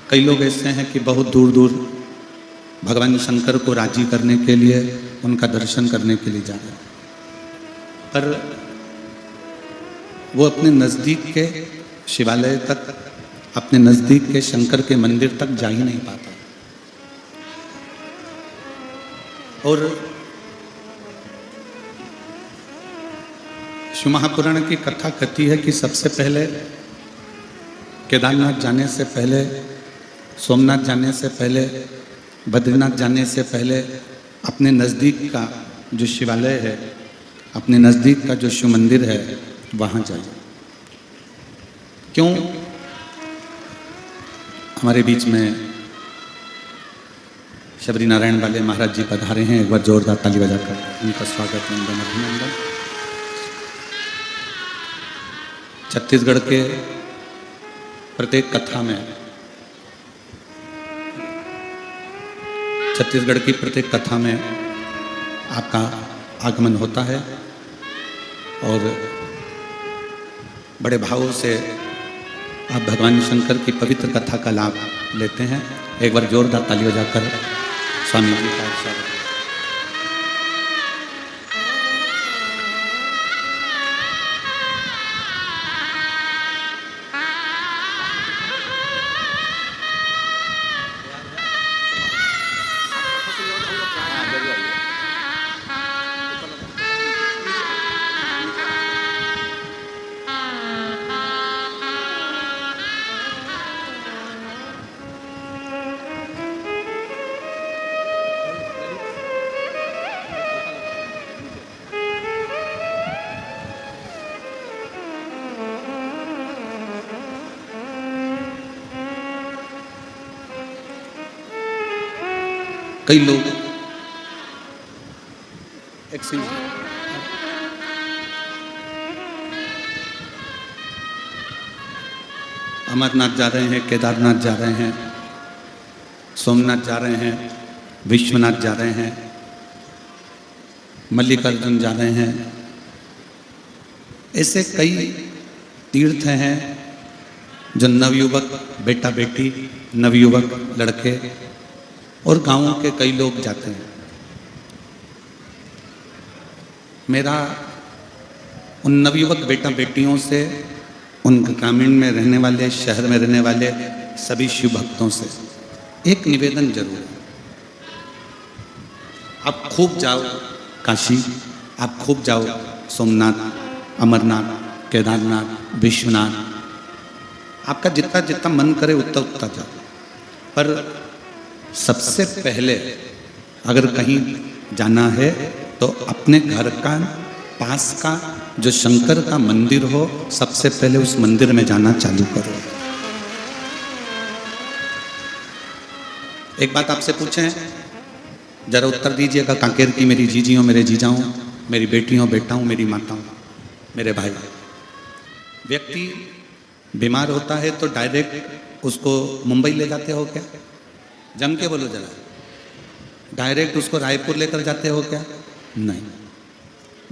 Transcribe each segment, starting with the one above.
कई लोग ऐसे हैं कि बहुत दूर दूर भगवान शंकर को राजी करने के लिए, उनका दर्शन करने के लिए जा रहे हैं, पर वो अपने नज़दीक के शिवालय तक, अपने नज़दीक के शंकर के मंदिर तक जा ही नहीं पाता। और शिव महापुराण की कथा कहती है कि सबसे पहले केदारनाथ जाने से पहले, सोमनाथ जाने से पहले, बद्रीनाथ जाने से पहले अपने नज़दीक का जो शिवालय है, अपने नज़दीक का जो शिव मंदिर है, वहाँ जाइए। क्यों? हमारे बीच में शबरी नारायण वाले महाराज जी पधारे हैं। एक बार जोरदार ताली बजाकर उनका स्वागत, नंदन अभिनंदन। छत्तीसगढ़ के प्रत्येक कथा में, छत्तीसगढ़ की प्रत्येक कथा में आपका आगमन होता है और बड़े भावों से आप भगवान शंकर की पवित्र कथा का लाभ लेते हैं। एक बार जोरदार ताली बजाकर स्वामी जी का स्वागत। कई लोग अमरनाथ जा रहे हैं, केदारनाथ जा रहे हैं, सोमनाथ जा रहे हैं, विश्वनाथ जा रहे हैं, मल्लिकार्जुन जा रहे हैं। ऐसे कई तीर्थ हैं जो नवयुवक बेटा बेटी, नवयुवक लड़के और गांवों के कई लोग जाते हैं। मेरा उन नवयुवक बेटा बेटियों से, उन ग्रामीण में रहने वाले, शहर में रहने वाले सभी शिव भक्तों से एक निवेदन जरूर है। आप खूब जाओ काशी, आप खूब जाओ सोमनाथ, अमरनाथ, केदारनाथ, विश्वनाथ, आपका जितना जितना मन करे उतना उतना जाओ। पर सबसे पहले अगर कहीं जाना है तो अपने घर का पास का जो शंकर का मंदिर हो, सबसे पहले उस मंदिर में जाना चालू करो। एक बात आपसे पूछें, जरा उत्तर दीजिएगा। कांकेर की मेरी जीजियों, मेरे जीजाओं, मेरी बेटियों, बेटाओं, मेरी माताओं, मेरे भाई, व्यक्ति बीमार होता है तो डायरेक्ट उसको मुंबई ले जाते हो क्या? जम के बोलो जरा। डायरेक्ट उसको रायपुर लेकर जाते हो क्या? नहीं।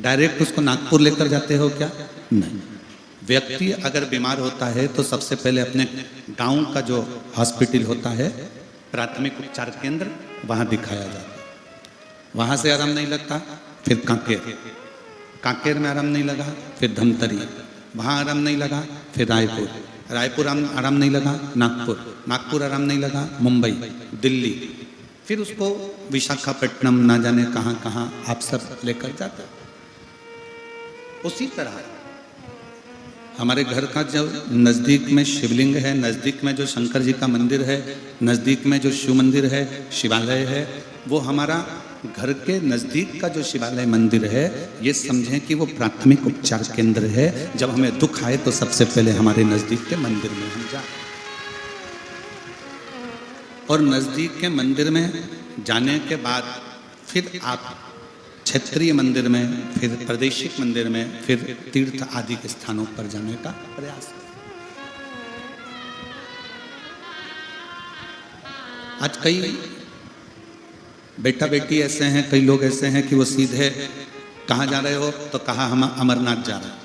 डायरेक्ट उसको नागपुर लेकर जाते हो क्या? नहीं। व्यक्ति अगर बीमार होता है तो सबसे पहले अपने गांव का जो हॉस्पिटल होता है, प्राथमिक उपचार केंद्र, वहां दिखाया जाता है। वहां से आराम नहीं लगता, फिर कांकेर, कांकेर में आराम नहीं लगा, फिर धमतरी, वहां आराम नहीं लगा, फिर रायपुर, रायपुर आराम नहीं लगा, नागपुर, नागपुर आराम नहीं लगा, मुंबई, दिल्ली, फिर उसको विशाखापट्टनम, ना जाने कहाँ कहाँ आप सब लेकर जाते। उसी तरह हमारे घर का जो नज़दीक में शिवलिंग है, नज़दीक में जो शंकर जी का मंदिर है, नज़दीक में जो शिव मंदिर है, शिवालय है, वो हमारा घर के नज़दीक का जो शिवालय मंदिर है, ये समझें कि वो प्राथमिक उपचार केंद्र है। जब हमें दुख आए तो सबसे पहले हमारे नज़दीक के मंदिर में हम जाए। और नज़दीक के मंदिर में जाने के बाद फिर आप क्षेत्रीय मंदिर में, फिर प्रादेशिक मंदिर में, फिर तीर्थ आदि के स्थानों पर जाने का प्रयास करें। आज कई बेटा बेटी ऐसे हैं, कई लोग ऐसे हैं कि वो सीधे कहाँ जा रहे हो तो कहा हम अमरनाथ जा रहे हैं,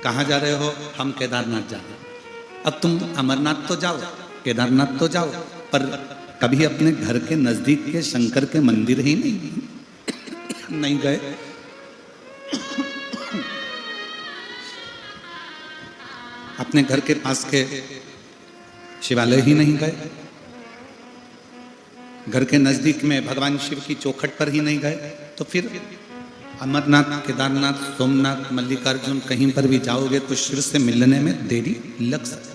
कहाँ जा रहे हो हम केदारनाथ जा रहे हैं। अब तुम अमरनाथ तो जाओ, केदारनाथ तो जाओ, पर कभी अपने घर के नजदीक के शंकर के मंदिर ही नहीं गए। अपने घर के पास के शिवालय ही नहीं गए, घर के नजदीक में भगवान शिव की चौखट पर ही नहीं गए, तो फिर अमरनाथ, केदारनाथ, सोमनाथ, मल्लिकार्जुन कहीं पर भी जाओगे तो शिव से मिलने में देरी लग सकती है।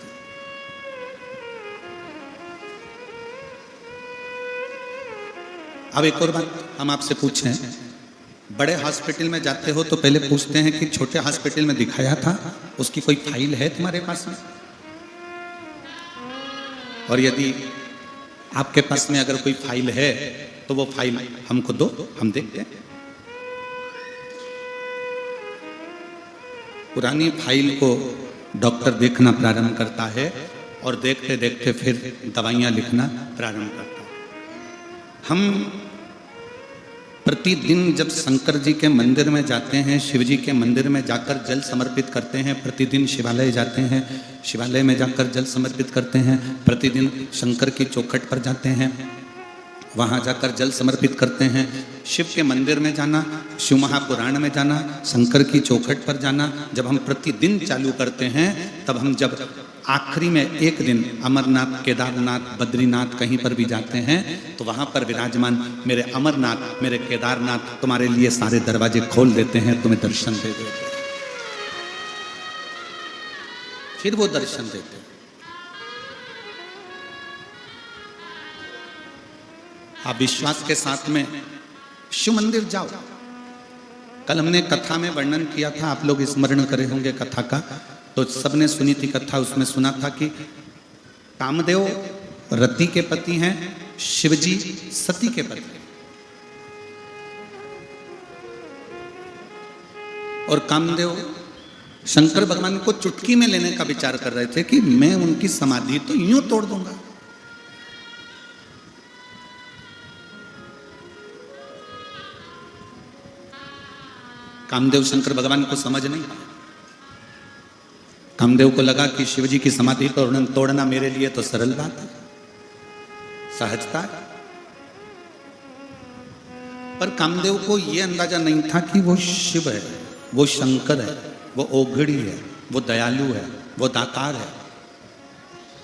अब एक और बात हम आपसे पूछें, बड़े हॉस्पिटल में जाते हो तो पहले पूछते हैं कि छोटे हॉस्पिटल में दिखाया था, उसकी कोई फाइल है तुम्हारे पास में? और यदि आपके पास में अगर कोई फाइल है तो वो फाइल हमको दो, हम देखते हैं। पुरानी फाइल को डॉक्टर देखना प्रारंभ करता है और देखते देखते फिर दवाइयां लिखना प्रारंभ करता है। हम प्रतिदिन जब शंकर जी के मंदिर में जाते हैं, शिव जी के मंदिर में जाकर जल समर्पित करते हैं, प्रतिदिन शिवालय जाते हैं, शिवालय में जाकर जल समर्पित करते हैं, प्रतिदिन शंकर की चौखट पर जाते हैं, वहाँ जाकर जल समर्पित करते हैं। शिव के मंदिर में जाना, शिव महापुराण में जाना, शंकर की चौखट पर जाना, जब हम प्रतिदिन चालू करते हैं, तब हम जब आखिरी में एक दिन अमरनाथ, केदारनाथ, बद्रीनाथ कहीं पर भी जाते हैं तो वहाँ पर विराजमान मेरे अमरनाथ, मेरे केदारनाथ तुम्हारे लिए सारे दरवाजे खोल देते हैं, तुम्हें दर्शन दे देते हैं। फिर वो दर्शन देते हैं। आप विश्वास के साथ में शिव मंदिर जाओ। कल हमने कथा में वर्णन किया था, आप लोग स्मरण करे होंगे कथा का, तो सबने सुनी थी कथा। उसमें सुना था कि कामदेव रति के पति हैं, शिवजी सती के पति, और कामदेव शंकर भगवान को चुटकी में लेने का विचार कर रहे थे कि मैं उनकी समाधि तो यूं तोड़ दूंगा। कामदेव शंकर भगवान को समझ नहीं पाए। कामदेव को लगा कि शिवजी की समाधि तोड़ना मेरे लिए तो सरल बात है, सहजता है। पर कामदेव को यह अंदाजा नहीं था कि वो शिव है, वो शंकर है, वो ओघड़ी है, वो दयालु है, वो दातार है।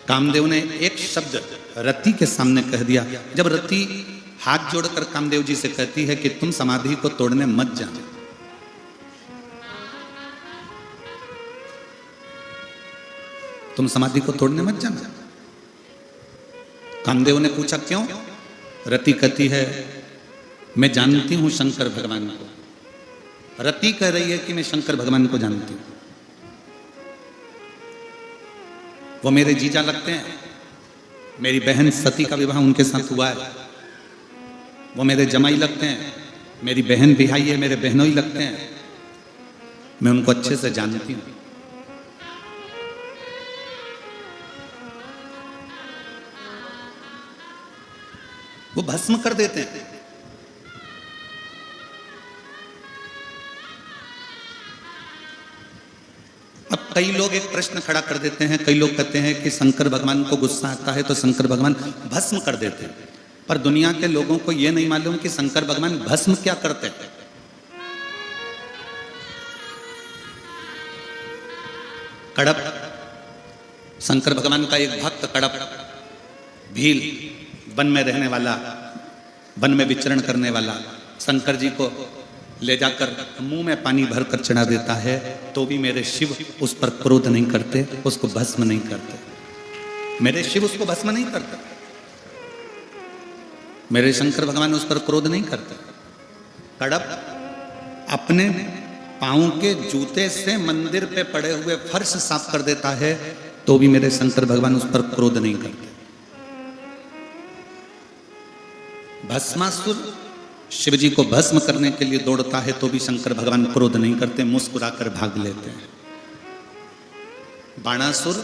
कामदेव ने एक शब्द रति के सामने कह दिया। जब रति हाथ जोड़कर कामदेव जी से कहती है कि तुम समाधि को तोड़ने मत जाना, तुम समाधि को तोड़ने मत जाना। कामदेव ने पूछा क्यों? रति कहती है मैं जानती हूं शंकर भगवान को। रति कह रही है कि मैं शंकर भगवान को जानती हूं, वो मेरे जीजा लगते हैं, मेरी बहन सती का विवाह उनके साथ हुआ है, वो मेरे जमाई लगते हैं, मेरी बहन बिहाई है, मेरे बहनों ही लगते हैं, मैं उनको अच्छे से जानती हूं। वो भस्म कर देते हैं। अब कई लोग एक प्रश्न खड़ा कर देते हैं, कई लोग कहते हैं कि शंकर भगवान को गुस्सा आता है तो शंकर भगवान भस्म कर देते हैं। पर दुनिया के लोगों को यह नहीं मालूम कि शंकर भगवान भस्म क्या करते हैं। कड़प, शंकर भगवान का एक भक्त कड़प, भील, वन में रहने वाला, वन में विचरण करने वाला, शंकर जी को ले जाकर मुंह में पानी भरकर चढ़ा देता है तो भी मेरे शिव उस पर क्रोध नहीं करते, उसको भस्म नहीं करते। मेरे शिव उसको भस्म नहीं करते, मेरे शंकर भगवान उस पर क्रोध नहीं करते। कड़प अपने पांव के जूते से मंदिर पे पड़े हुए फर्श साफ कर देता है तो भी मेरे शंकर भगवान उस पर क्रोध नहीं करते। भस्मासुर शिवजी को भस्म करने के लिए दौड़ता है तो भी शंकर भगवान क्रोध नहीं करते, मुस्कुराकर भाग लेते हैं। बाणासुर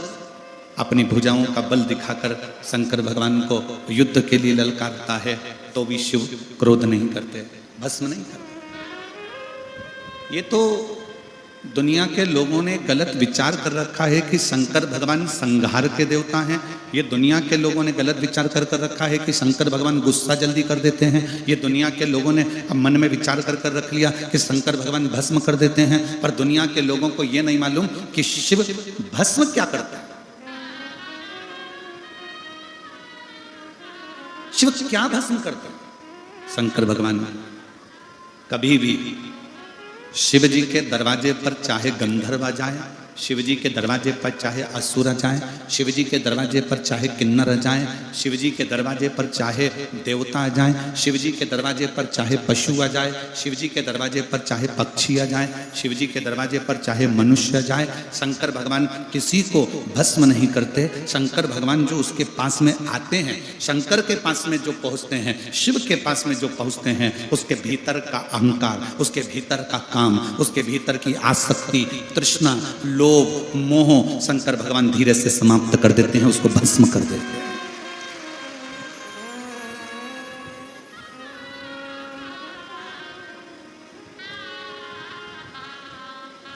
अपनी भुजाओं का बल दिखाकर शंकर भगवान को युद्ध के लिए ललकारता है तो भी शिव क्रोध नहीं करते, भस्म नहीं करते। ये तो दुनिया के लोगों ने गलत विचार कर रखा है कि शंकर भगवान संहार के देवता हैं। ये दुनिया के लोगों ने गलत विचार कर रखा है कि शंकर भगवान गुस्सा जल्दी कर देते हैं। ये दुनिया के लोगों ने अब मन में विचार कर रख लिया कि शंकर भगवान भस्म कर देते हैं। पर दुनिया के लोगों को ये नहीं मालूम कि शिव भस्म क्या करता है। शिव क्या भस्म करते हैं? शंकर भगवान कभी भी शिव जी के दरवाजे पर चाहे गंधर्व आ जाए, शिव जी के दरवाजे पर चाहे असुर आ जाए, शिव जी के दरवाजे पर चाहे किन्नर आ जाए, शिव जी के दरवाजे पर चाहे देवता आ जाए, शिव जी के दरवाजे पर चाहे पशु आ जाए, शिव जी के दरवाजे पर चाहे पक्षी आ जाए, शिव जी के दरवाजे पर चाहे मनुष्य आ जाए, शंकर भगवान किसी को भस्म नहीं करते। शंकर भगवान जो उसके पास में आते हैं, शंकर के पास में जो पहुंचते हैं, शिव के पास में जो पहुंचते हैं, उसके भीतर का अहंकार, उसके भीतर का काम, उसके भीतर की आसक्ति, तृष्णा, लोभ, मोह शंकर भगवान धीरे से समाप्त कर देते हैं, उसको भस्म कर देते हैं।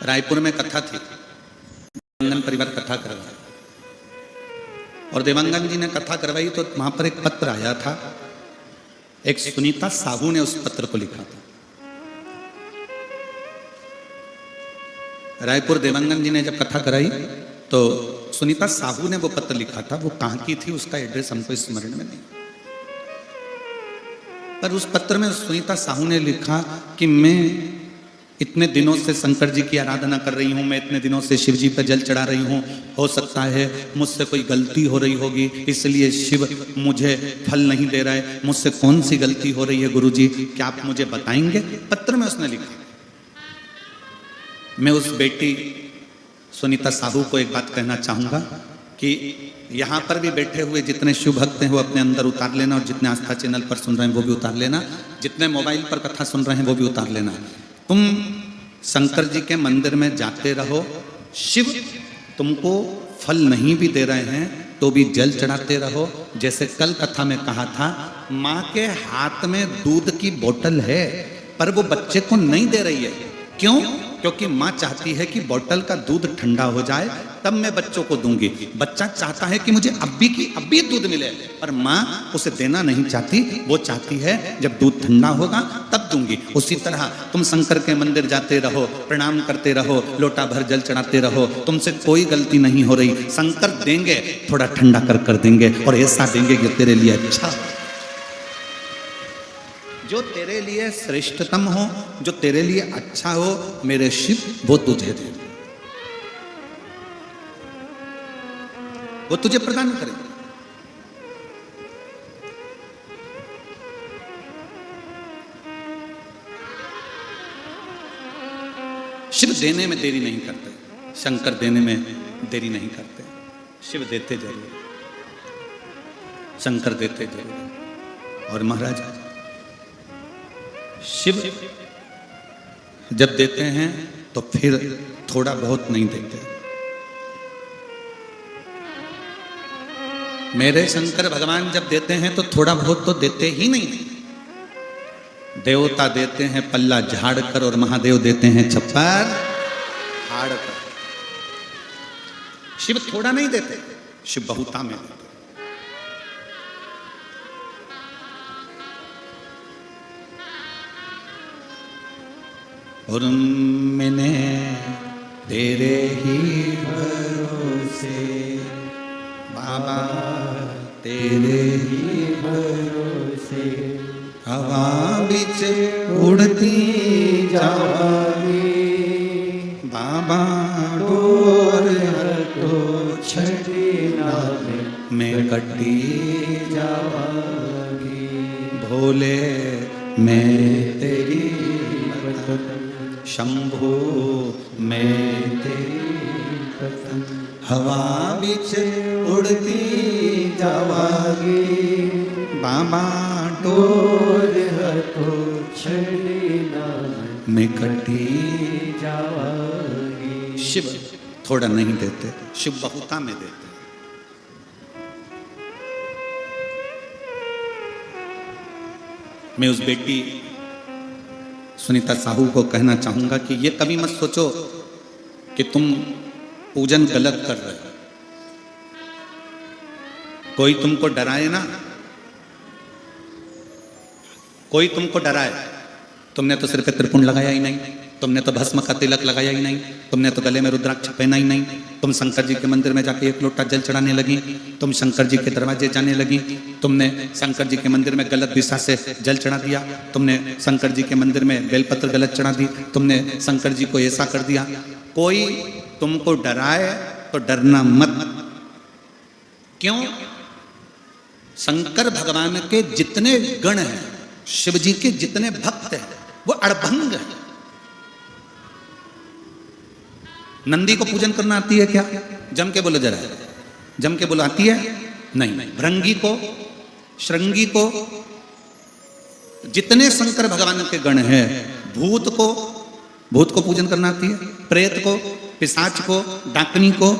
रायपुर में कथा थी, देवांगन परिवार कथा करवाई और देवांगन जी ने कथा करवाई तो वहां पर एक पत्र आया था। एक सुनीता साहू ने उस पत्र को लिखा था। रायपुर देवांगन जी ने जब कथा कराई तो सुनीता साहू ने वो पत्र लिखा था। वो कहाँ की थी उसका एड्रेस हमको स्मरण में नहीं, पर उस पत्र में सुनीता साहू ने लिखा कि मैं इतने दिनों से शंकर जी की आराधना कर रही हूँ, मैं इतने दिनों से शिव जी पर जल चढ़ा रही हूँ, हो सकता है मुझसे कोई गलती हो रही होगी, इसलिए शिव मुझे फल नहीं दे रहा है। मुझसे कौन सी गलती हो रही है गुरुजी, क्या आप मुझे बताएंगे? पत्र में उसने लिखा। मैं उस बेटी सुनीता साहू को एक बात कहना चाहूँगा कि यहाँ पर भी बैठे हुए जितने शिव भक्त हैं वो अपने अंदर उतार लेना, और जितने आस्था चैनल पर सुन रहे हैं वो भी उतार लेना, जितने मोबाइल पर कथा सुन रहे हैं वो भी उतार लेना। तुम शंकर जी के मंदिर में जाते रहो, शिव तुमको फल नहीं भी दे रहे हैं तो भी जल चढ़ाते रहो। जैसे कल कथा में कहा था, माँ के हाथ में दूध की बोतल है पर वो बच्चे को नहीं दे रही है। क्यों? क्योंकि माँ चाहती है कि बोतल का दूध ठंडा हो जाए तब मैं बच्चों को दूंगी। बच्चा चाहता है कि मुझे अभी की अभी दूध मिले, पर माँ उसे देना नहीं चाहती, वो चाहती है जब दूध ठंडा होगा तब दूंगी। उसी तरह तुम शंकर के मंदिर जाते रहो, प्रणाम करते रहो, लोटा भर जल चढ़ाते रहो, तुमसे कोई गलती नहीं हो रही। शंकर देंगे, थोड़ा ठंडा कर देंगे और ऐसा देंगे कि तेरे लिए अच्छा, जो तेरे लिए श्रेष्ठतम हो, जो तेरे लिए अच्छा हो, मेरे शिव वो तुझे दे, वो तुझे प्रदान करेंगे। शिव देने में देरी नहीं करते, शंकर देने में देरी नहीं करते। शिव देते जरूर, शंकर देते जरूर। और महाराज शिव जब देते हैं तो फिर थोड़ा बहुत नहीं देते। मेरे शंकर भगवान जब देते हैं तो थोड़ा बहुत तो देते ही नहीं। देवता देते हैं पल्ला झाड़ कर और महादेव देते हैं छप्पर फाड़ कर। शिव थोड़ा नहीं देते, शिव बहुता में देते। और मैंने तेरे ही भरोसे बाबा, तेरे ही भरोसे हवा बिच उड़ती जावागी बाबा, डोर हटो छड़ी नावे मैं कटी जावागी। भोले मैं तेरी शंभो मैं तेरी कसम, हवा बिच उड़ती जावागी बाबा, डोर हटो छड़ी नावे मैं कटी जावागी। शिव थोड़ा नहीं देते, शिव बहुता में देते। मैं उस बेटी सुनीता साहू को कहना चाहूंगा कि ये कभी मत सोचो कि तुम पूजन गलत कर रहे हो। कोई तुमको डराए ना, कोई तुमको डराए, तुमने तो सिर पे त्रिपुंड लगाया ही नहीं, तुमने तो भस्म का तिलक लगाया ही नहीं, तुमने तो गले में रुद्राक्ष पहना ही नहीं, तुम शंकर जी के मंदिर में जाके 1 लोटा जल चढ़ाने लगी, तुम शंकर जी के दरवाजे जाने लगी, तुमने शंकर जी के मंदिर में गलत दिशा से जल चढ़ा दिया, तुमने शंकर जी के मंदिर में बेलपत्र गलत चढ़ा दी, तुमने शंकर जी को ऐसा कर दिया। कोई तुमको डराए तो डरना मत। क्यों? शंकर भगवान के जितने गण हैं, शिव जी के जितने भक्त हैं, वो अड़भंग है। नंदी को पूजन करना आती है क्या? जम के बोलो जरा, जम के बोलो आती है? नहीं। भृंगी को, श्रृंगी को, जितने शंकर भगवान के गण हैं, भूत को पूजन करना आती है, प्रेत को, पिशाच को, डाकनी को,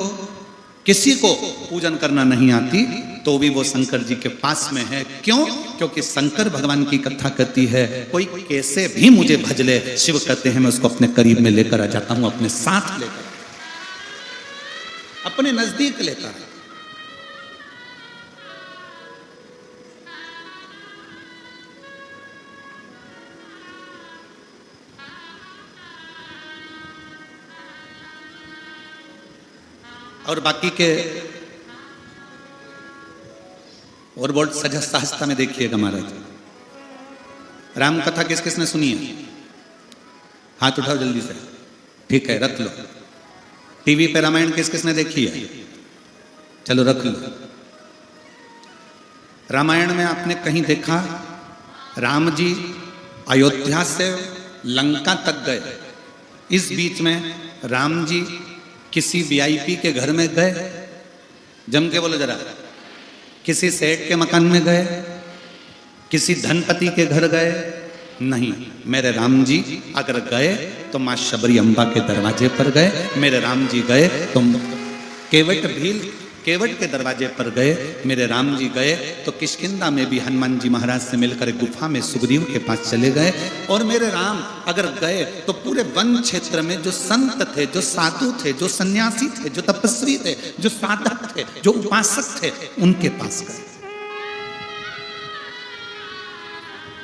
किसी को पूजन करना नहीं आती, तो भी वो शंकर जी के पास में है। क्यों? क्योंकि शंकर भगवान की कथा कहती है, कोई कैसे भी मुझे भज ले, शिव कहते हैं मैं उसको अपने करीब में लेकर आ जाता हूं, अपने साथ लेकर, अपने नजदीक लेकर। और बाकी के और बहुत सहजता में देखिएगा महाराज, राम कथा किस किसने सुनी है? हाथ उठाओ जल्दी से। ठीक है, रख लो। टीवी पे रामायण किस किसने देखी है? चलो रख लो। रामायण में आपने कहीं देखा राम जी अयोध्या से लंका तक गए, इस बीच में राम जी किसी वीआईपी के घर में गए? जम के बोलो जरा। किसी सेठ के मकान में गए? किसी धनपति के घर गए? नहीं। मेरे राम जी अगर गए तो मां शबरी अम्बा के दरवाजे पर गए। मेरे राम जी गए तो केवट के दरवाजे पर गए। मेरे राम जी गए तो किष्किंधा में भी हनुमान जी महाराज से मिलकर गुफा में सुग्रीव के पास चले गए। और मेरे राम अगर गए तो पूरे वन क्षेत्र में जो संत थे, जो साधु थे, जो सन्यासी थे, जो तपस्वी थे, जो साधक थे, जो उपासक थे, उनके पास गए।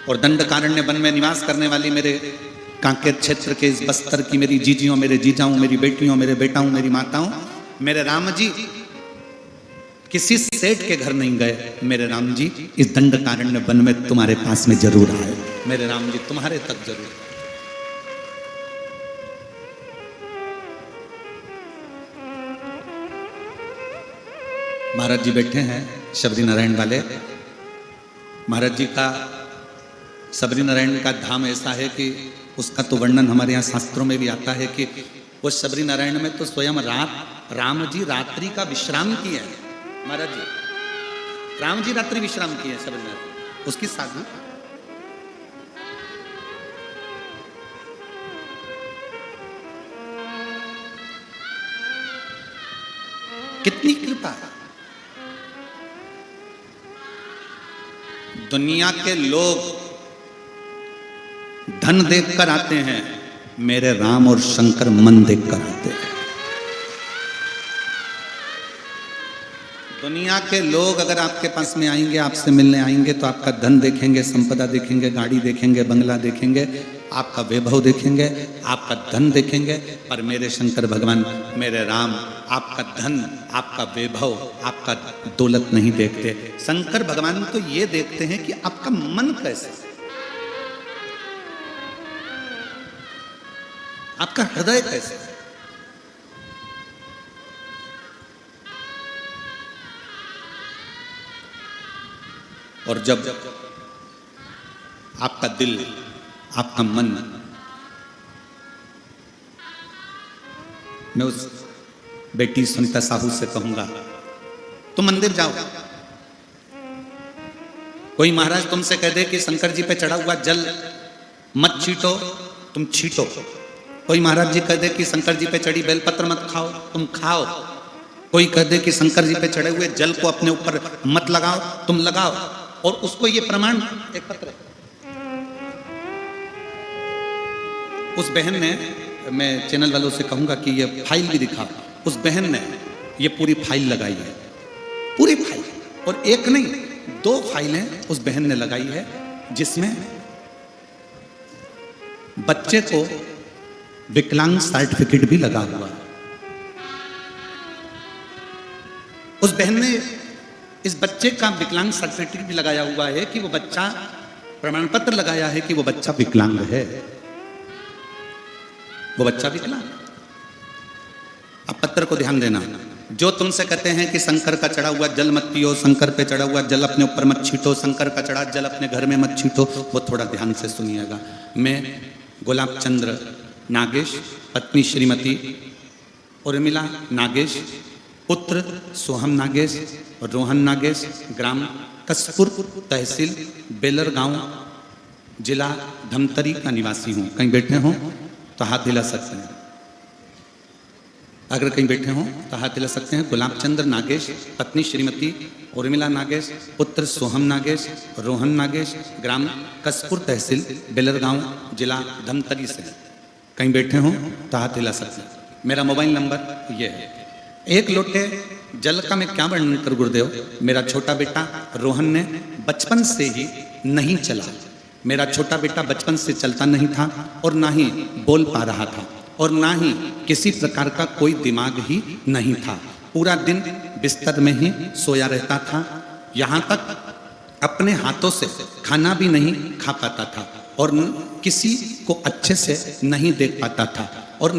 और दंडकारण्य वन में निवास करने वाली मेरे कांकेर क्षेत्र के इस बस्तर की मेरी जीजियों, मेरे जीजाओं, मेरी बेटियों, मेरे बेटाओं, मेरी माताओं, मेरे राम जी किसी सेठ के घर नहीं गए। मेरे राम जी इस दंडकारण्य वन में तुम्हारे पास में जरूर आए। मेरे राम जी तुम्हारे तक जरूर। महाराज जी बैठे हैं शबरी नारायण वाले। महाराज जी का शबरी नारायण का धाम ऐसा है कि उसका तो वर्णन हमारे यहाँ शास्त्रों में भी आता है कि वो शबरी नारायण में तो स्वयं राम जी रात्रि का विश्राम किए हैं। महाराज जी राम जी रात्रि विश्राम किए हैं शबरी नारायण, उसकी साधना। कितनी कृपा है। दुनिया के लोग धन देखकर आते हैं, मेरे राम और शंकर मन देखकर आते हैं। दुनिया के लोग अगर आपके पास में आएंगे, आपसे मिलने आएंगे, तो आपका धन देखेंगे, संपदा देखेंगे, गाड़ी देखेंगे, बंगला देखेंगे, आपका वैभव देखेंगे, आपका धन देखेंगे। पर मेरे शंकर भगवान, मेरे राम आपका धन, आपका वैभव, आपका दौलत नहीं देखते। शंकर भगवान तो ये देखते हैं कि आपका मन कैसा, आपका हृदय कैसा। और जब आपका दिल, आपका मन, मैं उस बेटी सुनीता साहू से कहूंगा, तुम मंदिर जाओ। कोई महाराज तुमसे कह दे कि शंकर जी पे चढ़ा हुआ जल मत छीटो, तुम छीटो। कोई महाराज जी कह दे कि शंकर जी पे चढ़ी बेलपत्र मत खाओ, तुम खाओ। कोई कह दे कि शंकर जी पे चढ़े हुए जल को अपने ऊपर मत लगाओ, तुम लगाओ। और उसको ये प्रमाण, एक पत्र उस बहन ने मैं चैनल वालों से कहूँगा कि ये फाइल भी दिखा। उस बहन ने ये पूरी फाइल लगाई है, पूरी फाइल, और एक नहीं 2 फाइलें उस बहन ने लगाई है, जिसमें बच्चे को विकलांग सर्टिफिकेट भी लगा हुआ है। उस बहन ने इस बच्चे का विकलांग सर्टिफिकेट भी लगाया हुआ है कि वो बच्चा, प्रमाण पत्र लगाया है कि वो बच्चा विकलांग है, वो बच्चा विकलांग। अब पत्र को ध्यान देना, जो तुमसे कहते हैं कि शंकर का चढ़ा हुआ जल मत पियो, शंकर पे चढ़ा हुआ जल अपने ऊपर मत छीटो, शंकर का चढ़ा जल अपने घर में मत छीटो, वो थोड़ा ध्यान से सुनिएगा। मैं गुलाब चंद्र नागेश, पत्नी श्रीमती उर्मिला नागेश, पुत्र सोहम नागेश और रोहन नागेश, ग्राम कसपुर, तहसील बेलर गांव, जिला धमतरी का निवासी हूँ। कहीं बैठे हों तो हाथ हिला सकते हैं, अगर कहीं बैठे हों तो हाथ हिला सकते हैं। गुलाब चंद्र नागेश, पत्नी श्रीमती उर्मिला नागेश, पुत्र सोहम नागेश, रोहन नागेश, ग्राम कसपुर, तहसील बेलर गांव, जिला धमतरी से। कहीं बैठे हों तो हाथ हिला सकते हैं। मेरा मोबाइल नंबर ये है। एक लोटे जल का मैं क्या वर्णन कर गुरुदेव। मेरा छोटा बेटा रोहन ने बचपन से ही नहीं चला। मेरा छोटा बेटा बचपन से चलता नहीं था और ना ही बोल पा रहा था और ना ही किसी प्रकार का कोई दिमाग ही नहीं था। पूरा दिन बिस्तर में ही सोया रहता था, यहाँ तक अपने हाथों से खाना भी नहीं खा पाता था और किसी को अच्छे से नहीं देख पाता था। और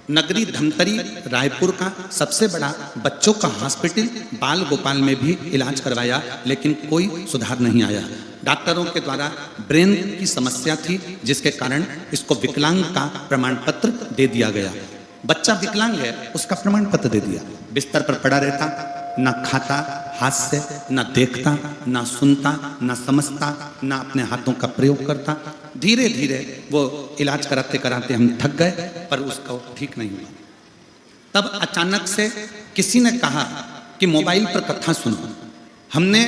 नगरी धमतरी रायपुर का सबसे बड़ा बच्चों का हॉस्पिटल बाल गोपाल में भी इलाज करवाया, लेकिन कोई सुधार नहीं आया। डॉक्टरों के द्वारा ब्रेन की समस्या थी, जिसके कारण इसको विकलांग का प्रमाण पत्र दे दिया गया। बच्चा विकलांग है, उसका प्रमाण पत्र दे दिया। बिस्तर पर पड़ा रहता, ना खाता हाथ से, ना देखता, ना सुनता, ना समझता, ना अपने हाथों का प्रयोग करता। धीरे धीरे वो इलाज कराते कराते हम थक गए, पर उसका ठीक नहीं हुआ। तब अचानक से किसी ने कहा कि मोबाइल पर कथा सुनो। हमने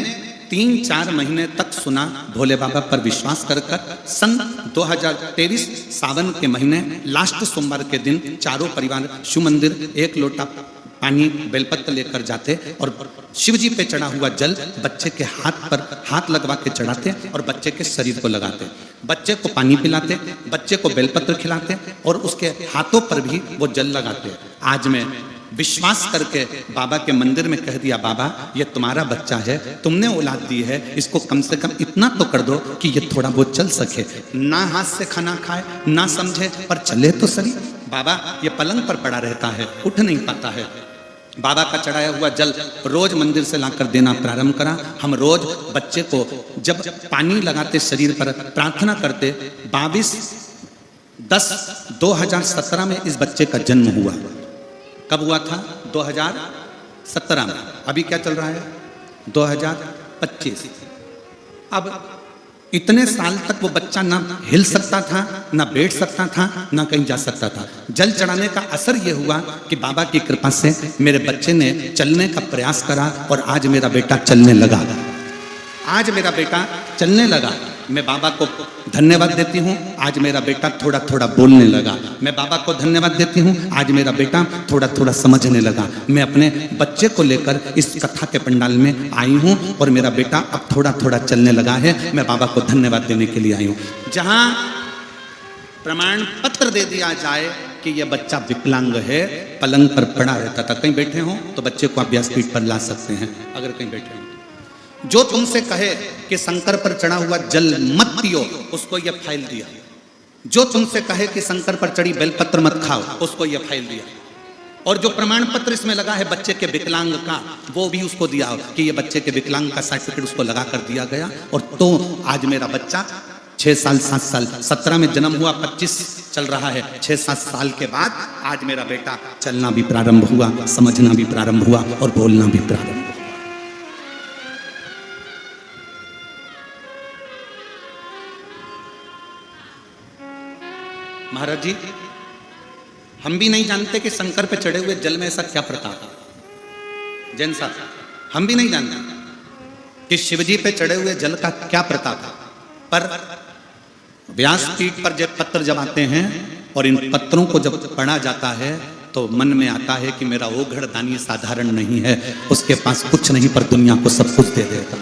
3-4 महीने तक सुना, भोले बाबा पर विश्वास कर सन 2023 सावन के महीने लास्ट सोमवार के दिन चारों परिवार शिव मंदिर 1 लोटा पानी बेलपत्र लेकर जाते और शिव जी पे चढ़ा हुआ जल बच्चे के हाथ पर हाथ लगवा के चढ़ाते और बच्चे के शरीर को लगाते, बच्चे को पानी पिलाते, बच्चे को बेलपत्र खिलाते और उसके हाथों पर भी वो जल लगाते। आज मैं विश्वास करके बाबा के मंदिर में कह दिया, बाबा ये तुम्हारा बच्चा है, तुमने औलाद दी है, इसको कम से कम इतना तो कर दो कि ये थोड़ा बहुत चल सके। ना हाथ से खाना खाए, ना समझे, पर चले तो सही। बाबा ये पलंग पर पड़ा रहता है, उठ नहीं पाता है। बाबा का चढ़ाया हुआ जल रोज मंदिर से लाकर देना प्रारंभ करा। हम रोज बच्चे को जब पानी लगाते शरीर पर, प्रार्थना करते। 22/10/2017 में इस बच्चे का जन्म हुआ। कब हुआ था? 2017 में। अभी क्या चल रहा है? 2025। अब इतने साल तक वो बच्चा ना हिल सकता था, ना बैठ सकता था, ना कहीं जा सकता था। जल चढ़ाने का असर ये हुआ कि बाबा की कृपा से मेरे बच्चे ने चलने का प्रयास करा और आज मेरा बेटा चलने लगा। आज मेरा बेटा चलने लगा। मैं बाबा को धन्यवाद देती हूँ, आज मेरा बेटा थोड़ा थोड़ा बोलने लगा। मैं बाबा को धन्यवाद देती हूँ, आज मेरा बेटा थोड़ा थोड़ा समझने लगा। मैं अपने बच्चे को लेकर इस कथा के पंडाल में आई हूँ और मेरा बेटा अब थोड़ा थोड़ा चलने लगा है। मैं बाबा को धन्यवाद देने के लिए आई हूँ। जहाँ प्रमाण पत्र दे दिया जाए कि यह बच्चा विकलांग है, पलंग पर पड़ा रहता था। कहीं बैठे हों तो बच्चे को आप व्यासपीठ पर ला सकते हैं, अगर कहीं बैठे हों। जो तुमसे कहे कि शंकर पर चढ़ा हुआ जल मत पियो, उसको यह फाइल दिया। जो तुमसे कहे कि शंकर पर चढ़ी बेलपत्र मत खाओ, उसको यह फाइल दिया। और जो प्रमाण पत्र इसमें लगा है बच्चे के विकलांग का, वो भी उसको दिया कि ये बच्चे के विकलांग का सर्टिफिकेट उसको लगा कर दिया गया। और तो आज मेरा बच्चा 6 साल 7 साल 17 में जन्म हुआ, 25 चल रहा है। 6-7 साल के बाद आज मेरा बेटा चलना भी प्रारंभ हुआ, समझना भी प्रारंभ हुआ और बोलना भी प्रारंभ हुआ। महाराज जी, हम भी नहीं जानते कि शंकर पे चढ़े हुए जल में ऐसा क्या प्रताप है। जैन साहब, हम भी नहीं जानते कि शिवजी पे चढ़े हुए जल का क्या प्रताप है। पर व्यासपीठ पर जब पत्र जब आते हैं और इन पत्रों को जब पढ़ा जाता है तो मन में आता है कि मेरा वो घरदानी साधारण नहीं है, उसके पास कुछ नहीं पर दुनिया को सब कुछ दे देगा।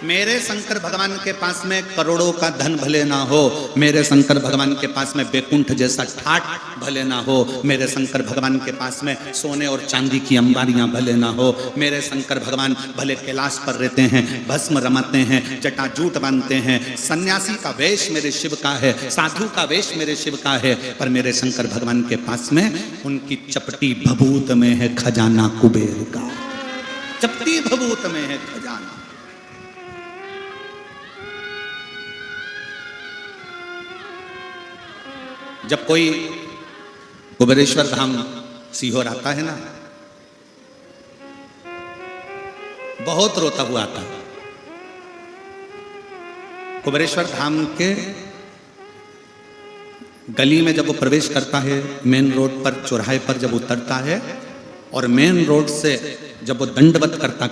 मेरे शंकर भगवान के पास में करोड़ों का धन भले ना हो, मेरे शंकर भगवान के पास में बैकुंठ जैसा ठाट भले ना हो, मेरे शंकर भगवान के पास में सोने और चांदी की अंबारियां भले ना हो, मेरे शंकर भगवान भले कैलाश पर रहते हैं, भस्म रमाते हैं, जटाजूट बांधते हैं, सन्यासी का वेश मेरे शिव का है, साधु का वेश मेरे शिव का है, पर मेरे शंकर भगवान के पास में उनकी चपटी भभूत में है खजाना कुबेर का। चपटी भभूत में है खजाना। जब कोई कुबेरेश्वर धाम सीहोर आता है ना, बहुत रोता हुआ आता है। कुबेरेश्वर धाम के गली में जब वो प्रवेश करता है, मेन रोड पर चौराहे पर जब उतरता है और मेन रोड से जब वो दंडवत करता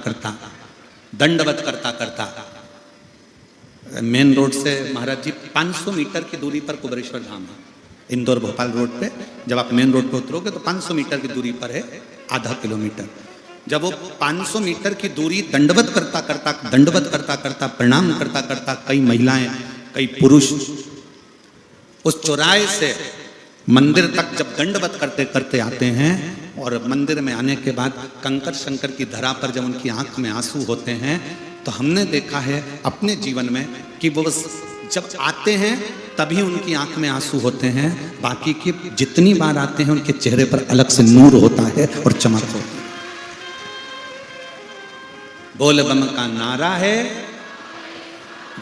मेन रोड से महाराज जी 500 मीटर की दूरी पर कुबेरेश्वर धाम है। इंदौर भोपाल रोड पे जब आप मेन रोड पे उतरोगे तो 500 मीटर की दूरी पर है, आधा किलोमीटर। जब वो 500 मीटर की दूरी दंडवत करता प्रणाम करता कई महिलाएं कई पुरुष उस चौराहे से मंदिर तक जब दंडवत करते करते आते हैं और मंदिर में आने के बाद कंकर शंकर की धरा पर जब उनकी आंख में आंसू होते हैं, तो हमने देखा है अपने जीवन में कि वो जब आते हैं तभी उनकी आंख में आंसू होते हैं, बाकी की जितनी बार आते हैं उनके चेहरे पर अलग से नूर होता है और चमक होती है। बोल बम का नारा है,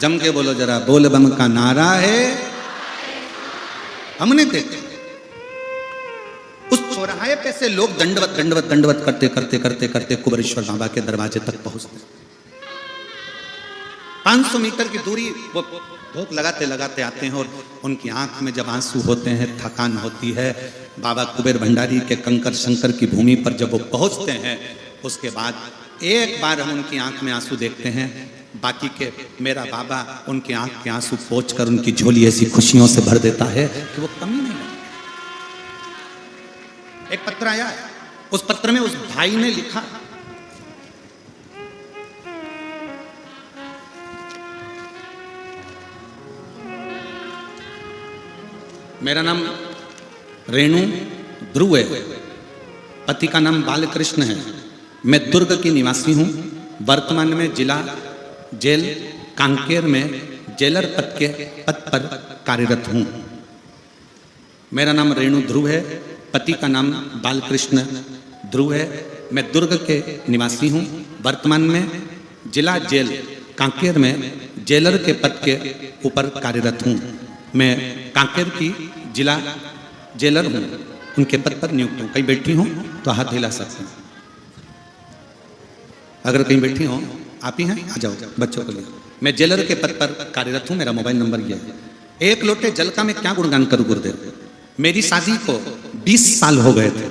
जम के बोलो जरा, बोल बम का नारा है। हमने देखा उस चौराहे पे से लोग दंडवत करते कुबेरेश्वर बाबा के दरवाजे तक पहुंचते। 500 मीटर की दूरी वो धूप लगाते आते हैं और उनकी आंख में जब आंसू होते हैं, थकान होती है। बाबा कुबेर भंडारी के कंकर शंकर की भूमि पर जब वो पहुंचते हैं, उसके बाद एक बार हम उनकी आंख में आंसू देखते हैं, बाकी के मेरा बाबा उनकी आंख के आंसू पोंछ कर उनकी झोली ऐसी खुशियों से भर देता है कि वो कमी नहीं लगती। एक पत्र आया, उस पत्र में उस भाई ने लिखा, मेरा नाम रेणु ध्रुव है, पति का नाम बालकृष्ण है, मैं दुर्ग की निवासी हूं, वर्तमान में जिला जेल कांकेर में जेलर पद पर कार्यरत हूं। मेरा नाम रेणु ध्रुव है, पति का नाम बालकृष्ण ध्रुव है, मैं दुर्ग के निवासी हूं, वर्तमान में जिला जेल कांकेर में जेलर के पद के ऊपर कार्यरत हूं। मैं कांकेर की जिला जेलर हूं, उनके पद पर नियुक्त हूं। कहीं बैठी हूं तो हाथ हिला सकते हैं, अगर कहीं बैठी हो आप ही हैं, आ जाओ बच्चों को लिए। मैं जेलर के पद पर कार्यरत हूं, मेरा मोबाइल नंबर यह है। एक लोटे जल का मैं क्या गुणगान करूं गुरुदेव, मेरी शादी को 20 साल हो गए थे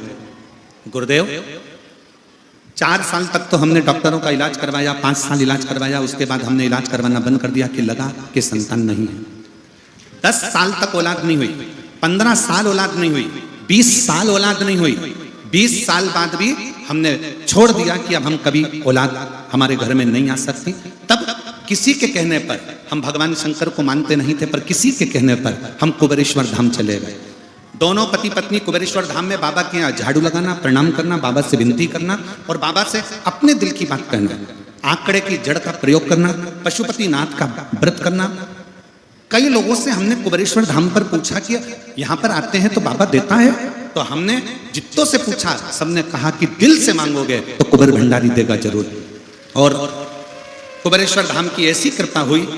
गुरुदेव। 4 साल तक तो हमने डॉक्टरों का इलाज करवाया, 5 साल इलाज करवाया, उसके बाद हमने इलाज करवाना बंद कर दिया कि लगा कि संतान नहीं है। 10 साल तक औलाद नहीं हुई, 15 साल औलाद नहीं हुई, 20 साल औलाद नहीं हुई, 20 साल बाद भी हमने छोड़ दिया कि अब हम कभी औलाद हमारे घर में नहीं आ सकती। तब किसी के कहने पर, हम भगवान शंकर को मानते नहीं थे, पर किसी के कहने पर हम कुबेरेश्वर धाम चले गए। दोनों पति पत्नी कुबेरेश्वर धाम में बाबा के यहाँ झाड़ू लगाना, प्रणाम करना, बाबा से विनती करना और बाबा से अपने दिल की बात कहना, आंकड़े की जड़ का प्रयोग करना, पशुपति नाथ का व्रत करना। कई लोगों से हमने कुबेरेश्वर धाम पर पूछा कि यहाँ पर आते हैं तो बाबा देता है, तो हमने जितनों से पूछा सबने कहा कि दिल से मांगोगे तो कुबेर भंडारी देगा जरूर। और कुबेरेश्वर धाम की ऐसी कृपा हुई,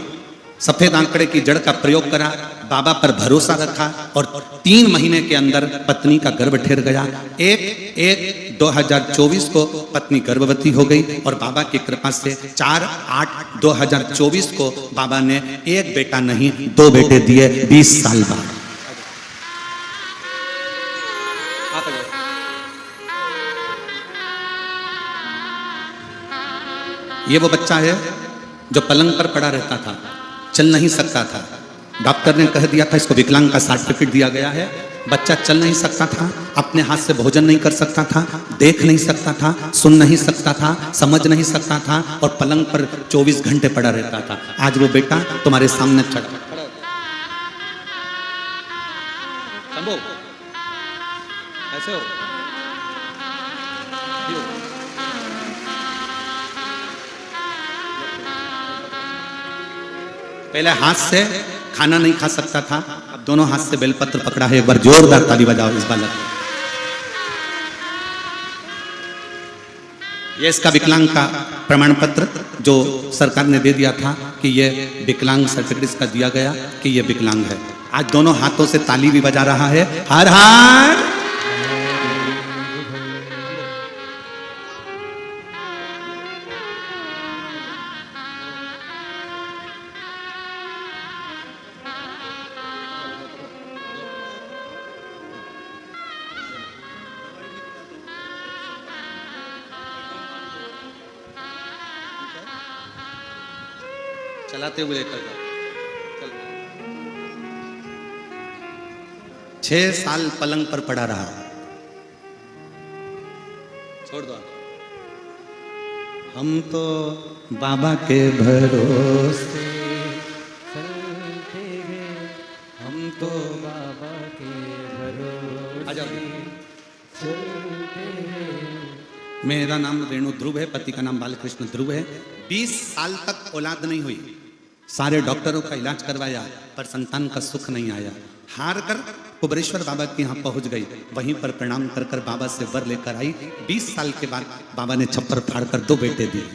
सफेद आंकड़े की जड़ का प्रयोग करा, बाबा पर भरोसा रखा और 3 महीने के अंदर पत्नी का गर्भ ठहर गया। 1/1/2024 को पत्नी गर्भवती हो गई और बाबा की कृपा से 4/8/2024 को बाबा ने एक बेटा नहीं 2 बेटे दिए 20 साल बाद। ये वो बच्चा है जो पलंग पर पड़ा रहता था, चल नहीं सकता था, डॉक्टर ने कह दिया था इसको विकलांग का सर्टिफिकेट दिया गया है। बच्चा चल नहीं सकता था, अपने हाथ से भोजन नहीं कर सकता था, देख नहीं सकता था, सुन नहीं सकता था, समझ नहीं सकता था और पलंग पर 24 घंटे पड़ा रहता था। आज वो बेटा तुम्हारे सामने खड़ा ऐसे हो। पहले हाथ से खाना नहीं खा सकता था, अब दोनों हाथ से बेलपत्र पकड़ा है। एक बार जोरदार ताली बजाओ इस बालक को। ये इसका विकलांग का प्रमाण पत्र जो सरकार ने दे दिया था कि ये विकलांग सर्टिफिकेट इसका दिया गया कि ये विकलांग है। आज दोनों हाथों से ताली भी बजा रहा है। हर हर चलाते हुए लेकर जाओ। 6 साल पलंग पर पड़ा रहा। छोड़ दो। हम तो बाबा के भरोसे चलते हैं, हम तो बाबा के भरोसे चलते हैं। मेरा नाम रेणु ध्रुव है, पति का नाम बालकृष्ण ध्रुव है। 20 साल तक औलाद नहीं हुई, सारे डॉक्टरों का इलाज करवाया पर संतान का सुख नहीं आया। हार कर कुबरेश्वर बाबा के यहाँ पहुंच गई, वहीं पर प्रणाम कर कर बाबा से वर लेकर आई। 20 साल के बाद बाबा ने छप्पर फाड़ कर 2 बेटे दिए।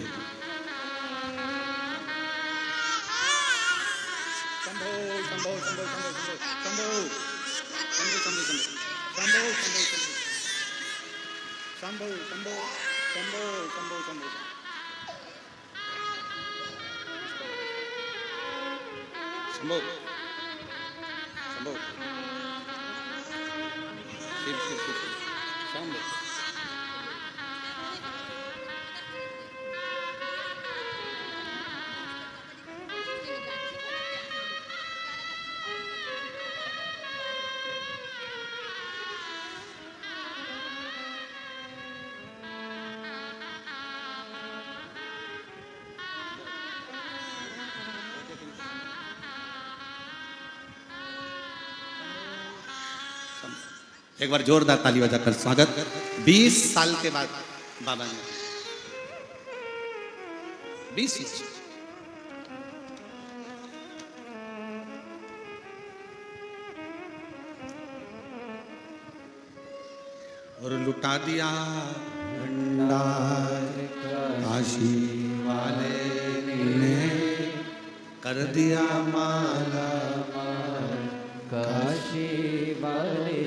एक बार जोरदार ताली बजाकर स्वागत। 20 साल के बाद बाबा ने 20 और लुटा दिया भंडार काशी वाले ने, कर दिया माला काशी वाले।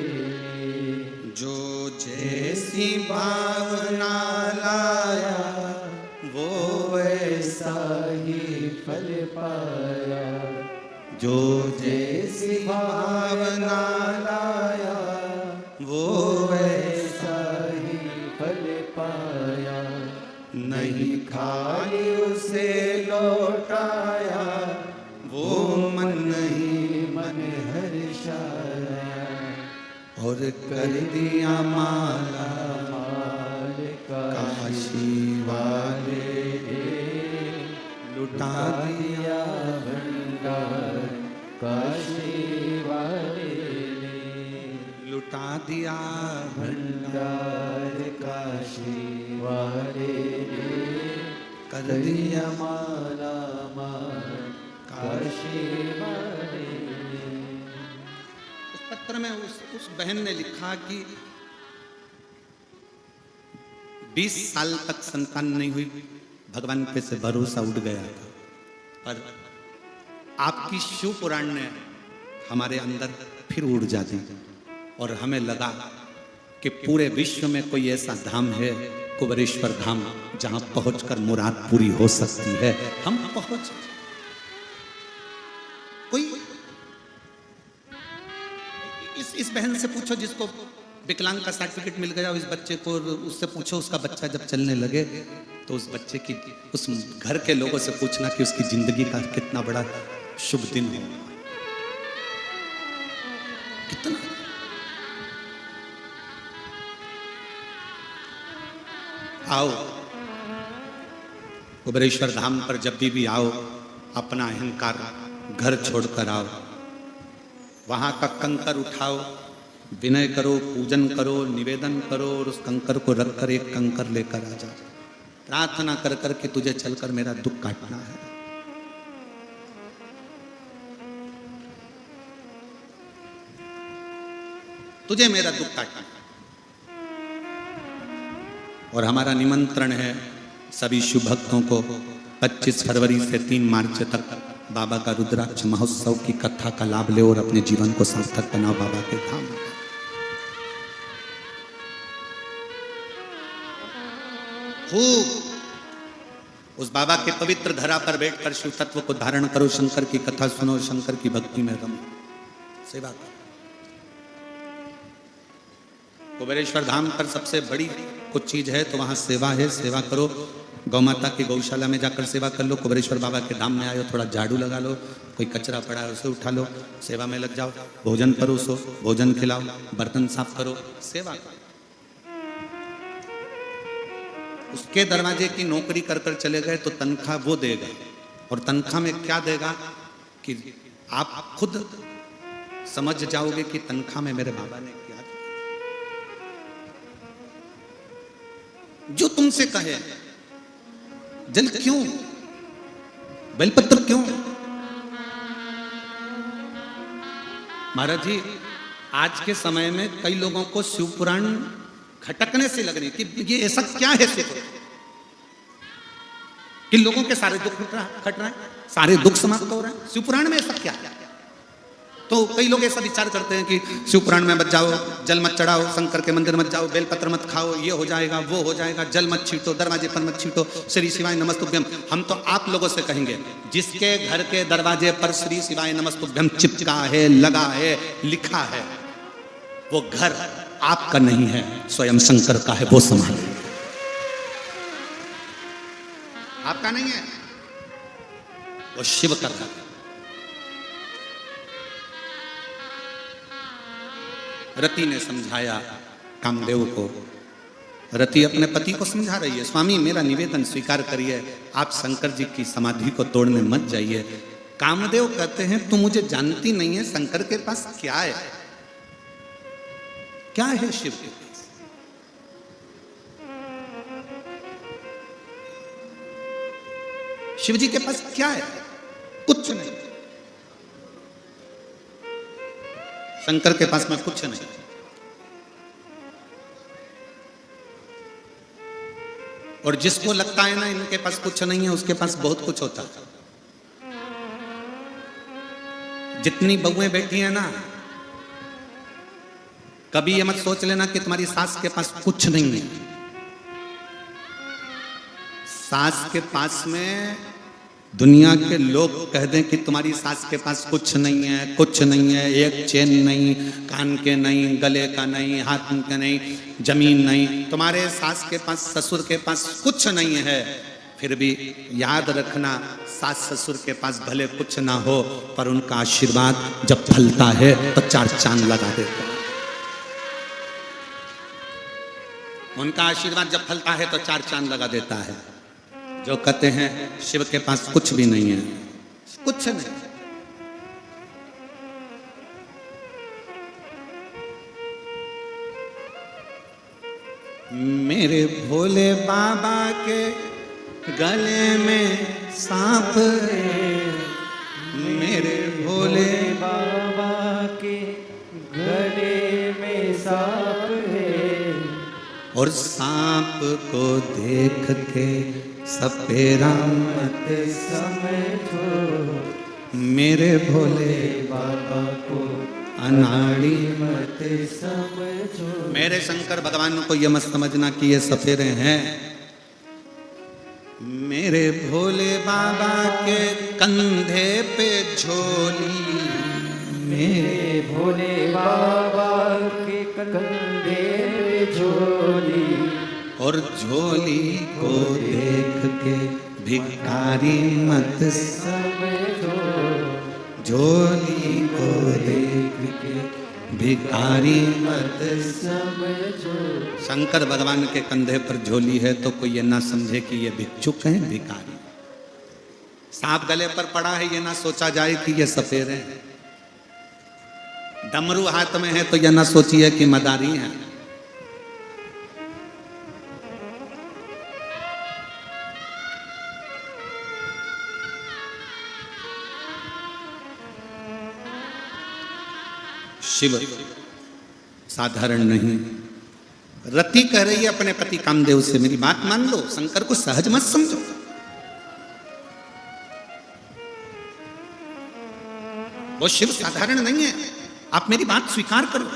जो जैसी भावना लाया वो वैसा ही फल पाया। जो जैसी भावना लाया वो वैसा ही फल पाया। नहीं खाली उसे लौटाया वो मन नहीं मन हर्षाया। और कर दिया माला माल काशी वाले, लुटा दिया भंडार काशी वाले, लुटा दिया भंडार काशी वाले, कर दिया माला माल काशी वाले। पत्र में उस बहन ने लिखा कि 20 साल तक संतान नहीं हुई, भगवान पे से भरोसा उठ गया था, पर आपकी शिव पुराण ने हमारे अंदर फिर ऊर्जा दी और हमें लगा कि पूरे विश्व में कोई ऐसा धाम है, कुबरेश्वर धाम, जहां पहुंचकर मुराद पूरी हो सकती है। हम पहुंच कोई इस बहन से पूछो जिसको विकलांग का सर्टिफिकेट मिल गया, इस बच्चे को उससे पूछो, उसका बच्चा जब चलने लगे तो उस बच्चे की, उस घर के लोगों से पूछना कि उसकी जिंदगी का कितना बड़ा शुभ दिन हो। कितना। आओ कुबेरेश्वर धाम पर जब भी आओ, अपना अहंकार घर छोड़कर आओ, वहां का कंकर उठाओ, विनय करो, पूजन करो, निवेदन करो, और उस कंकर को रखकर एक कंकर लेकर आ जाओ, प्रार्थना कर कर के तुझे चलकर मेरा दुख काटना है। तुझे मेरा दुख काटना है। और हमारा निमंत्रण है सभी शुभ भक्तों को 25 फरवरी से 3 मार्च तक बाबा का रुद्राक्ष महोत्सव की कथा का लाभ ले और अपने जीवन को सार्थक बनाओ बाबा के धाम। खूब उस बाबा के पवित्र धरा पर बैठकर शिव तत्व को धारण करो, शंकर की कथा सुनो, शंकर की भक्ति में रमो, सेवा करो। कुबेरेश्वर धाम पर सबसे बड़ी कुछ चीज है तो वहां सेवा है, सेवा करो। गौ माता की गौशाला में जाकर सेवा कर लो। कुबेरेश्वर बाबा के धाम में आए हो, थोड़ा झाड़ू लगा लो, कोई कचरा पड़ा है उसे उठा लो, सेवा में लग जाओ, भोजन परोसो, भोजन खिलाओ, बर्तन साफ करो, सेवा करो। उसके दरवाजे की नौकरी कर कर चले गए तो तनख्वाह वो देगा, और तनख्वाह में क्या देगा कि आप खुद समझ जाओगे कि तनख्वाह में मेरे बाबा ने क्या दिया। जो तुमसे कहे जल क्यों, बेलपत्र क्यों। महाराज जी, आज के समय में कई लोगों को शिव पुराण खटकने से लग रही कि ये ऐसा क्या है शिव पुराण कि लोगों के सारे दुख खट रहे हैं, सारे दुख समाप्त हो रहे हैं। शिव पुराण में ऐसा क्या है? तो कई लोग ऐसा विचार करते हैं कि शिव पुराण में मत जाओ, जल मत चढ़ाओ, शंकर के मंदिर मत जाओ, बेलपत्र मत खाओ, ये हो जाएगा, वो हो जाएगा, जल मत छीटो, दरवाजे पर मत छीटो, श्री शिवाय नमस्तुभ्यम। हम तो आप लोगों से कहेंगे, जिसके घर के दरवाजे पर श्री शिवाय नमस्तुभ्यम चिपका है, लगा है, लिखा है, वो घर आपका नहीं है, स्वयं शंकर का है, वो संभाले। आपका नहीं है, वो शिव का है। रति ने समझाया कामदेव को, रति अपने पति को समझा रही है, स्वामी मेरा निवेदन स्वीकार करिए, आप शंकर जी की समाधि को तोड़ने मत जाइए। कामदेव कहते हैं तू मुझे जानती नहीं है, शंकर के पास क्या है, क्या है शिव के पास। शिव जी के पास क्या है? कुछ नहीं। शंकर के पास में कुछ नहीं। और जिसको लगता है ना इनके पास कुछ नहीं है, उसके पास बहुत कुछ होता है। जितनी बहुएं बैठी है ना, कभी ये मत सोच लेना कि तुम्हारी सास के पास कुछ नहीं है। सास के पास में दुनिया के लोग कह दें कि तुम्हारी सास के पास कुछ नहीं है, कुछ नहीं है, एक चेन नहीं, कान के नहीं, गले का नहीं, हाथ के नहीं, जमीन नहीं, तुम्हारे सास के पास, ससुर के पास कुछ नहीं है। फिर भी याद रखना, सास ससुर के पास भले कुछ ना हो, पर उनका आशीर्वाद जब फलता है तो 4 चांद लगा देता है। उनका आशीर्वाद जब फलता है तो 4 चांद लगा देता है। जो कहते हैं शिव के पास कुछ भी नहीं है, कुछ नहीं। मेरे भोले बाबा के गले में सांप है, मेरे भोले बाबा के गले में सांप है, और सांप को देख के सपेरा मत समझो, मेरे भोले बाबा को अनाड़ी मत समझो। मेरे शंकर भगवान को यह मत समझना कि ये सफेरे हैं। मेरे भोले बाबा के कंधे पे झोली, मेरे भोले बाबा के कंधे पे झोली, और झोली को देख के भिखारी मत समझो, झोली को देख के भिखारी मत समझो। शंकर भगवान के कंधे पर झोली है तो कोई ये ना समझे कि ये भिक्षुक हैं, भिखारी। सांप गले पर पड़ा है ये ना सोचा जाए कि ये सफेद है। डमरू हाथ में है तो ये ना सोचिए कि मदारी है। शिव साधारण नहीं। रति कह रही है अपने पति कामदेव से, मेरी बात मान लो, शंकर को सहज मत समझो। वो शिव साधारण नहीं है, आप मेरी बात स्वीकार करो।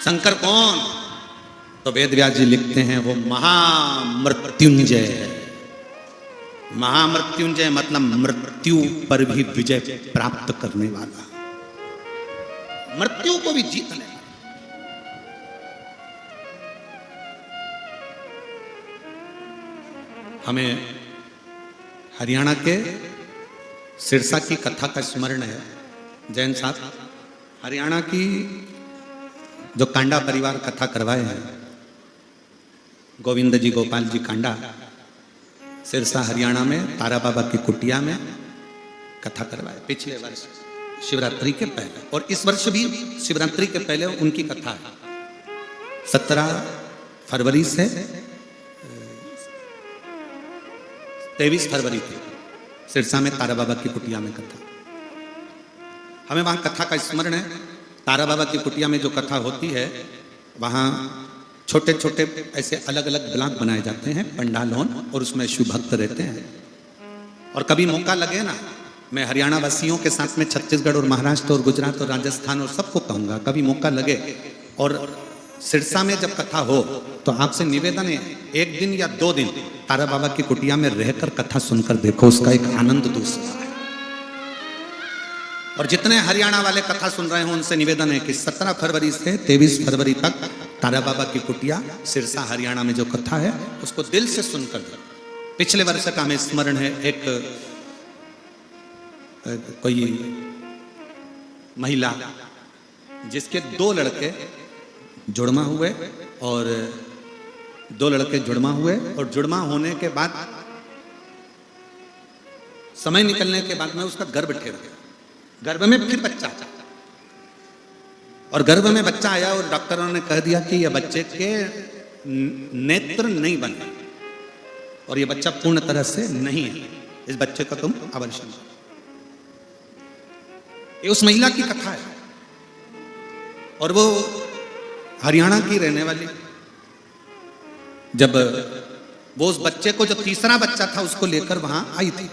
शंकर कौन? तो वेद व्यास जी लिखते हैं वो महामृत्युंजय है। महामृत्युंजय मतलब मृत्यु पर भी विजय प्राप्त करने वाला, मृत्यु को भी जीत लेना। हमें हरियाणा के सिरसा की कथा का स्मरण है। जैन साहब हरियाणा की जो कांडा परिवार कथा करवाए हैं, गोविंद जी गोपाल जी कांडा, सिरसा हरियाणा में तारा बाबा की कुटिया में कथा करवाए पिछले वर्ष शिवरात्रि के पहले, और इस वर्ष भी शिवरात्रि के पहले उनकी कथा है। 17 फरवरी से 23 फरवरी तक सिरसा में तारा बाबा की कुटिया में कथा। हमें वहां कथा का स्मरण है। तारा बाबा की कुटिया में जो कथा होती है, वहां छोटे छोटे ऐसे अलग अलग ब्लॉक बनाए जाते हैं, पंडाल होन, और उसमें शिव भक्त रहते हैं। और कभी मौका लगे ना, मैं हरियाणा वासियों के साथ में छत्तीसगढ़ और महाराष्ट्र और गुजरात और राजस्थान और सबको कहूंगा, कभी मौका लगे और सिरसा में जब कथा हो तो आपसे निवेदन है, 1 दिन या 2 दिन तारा बाबा की कुटिया में रहकर कथा सुनकर देखो, उसका एक आनंद दूसरा है। और जितने हरियाणा वाले कथा सुन रहे हो उनसे निवेदन है कि 17 फरवरी से 23 फरवरी तक तारा बाबा की कुटिया सिरसा हरियाणा में जो कथा है उसको दिल से सुनकर दो। पिछले वर्ष का हमें स्मरण है, एक कोई महिला जिसके 2 लड़के जुड़मा हुए, और 2 लड़के जुड़मा हुए, और जुड़मा होने के बाद समय निकलने के बाद में उसका गर्भ ठहर गया। गर्भ में फिर बच्चा, और गर्भ में बच्चा आया और डॉक्टरों ने कह दिया कि यह बच्चे के नेत्र नहीं बने और यह बच्चा पूर्ण तरह से नहीं है, इस बच्चे का तुम अबॉर्शन करो। ये उस महिला की कथा है, और वो हरियाणा की रहने वाली। जब वो उस बच्चे को, जो तीसरा बच्चा था, उसको लेकर वहां आई थी,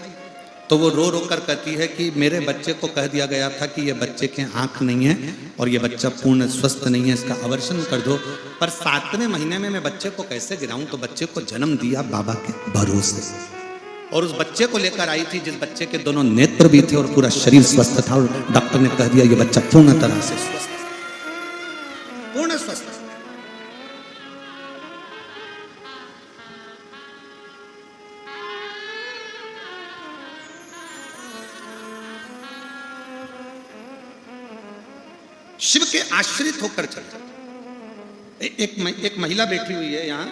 तो वो रो रो कर कहती है कि मेरे बच्चे को कह दिया गया था कि ये बच्चे के आंख नहीं है और ये बच्चा पूर्ण स्वस्थ नहीं है, इसका अबॉर्शन कर दो। पर 7वें महीने में मैं बच्चे को कैसे गिराऊं, तो बच्चे को जन्म दिया बाबा के भरोसे, और उस बच्चे को लेकर आई थी जिस बच्चे के दोनों नेत्र भी थे और पूरा शरीर स्वस्थ था, और डॉक्टर ने कह दिया ये बच्चा पूर्ण तरह से स्वस्थ, पूर्ण स्वस्थ। शिव के आश्रित होकर चलता। एक महिला बैठी हुई है यहां,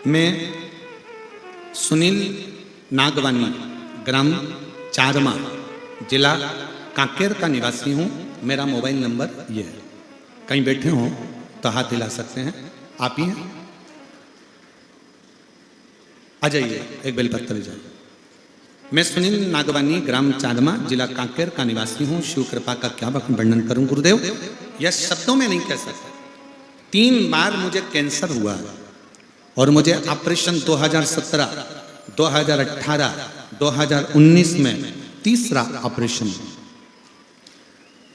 मैं सुनील नागवानी, ग्राम चारमा, जिला कांकेर का निवासी हूँ। मेरा मोबाइल नंबर ये है, कहीं बैठे हो तो हाथ हिला सकते हैं, आप ही हैं, आ जाइए, एक बेलपत्र ले जाइए। मैं सुनील नागवानी, ग्राम चारमा, जिला कांकेर का निवासी हूँ। शिव कृपा का क्या वर्णन करूं गुरुदेव, यह शब्दों में नहीं कह सकता। 3 बार मुझे कैंसर हुआ और मुझे ऑपरेशन 2017, 2018, 2019 में तीसरा ऑपरेशन।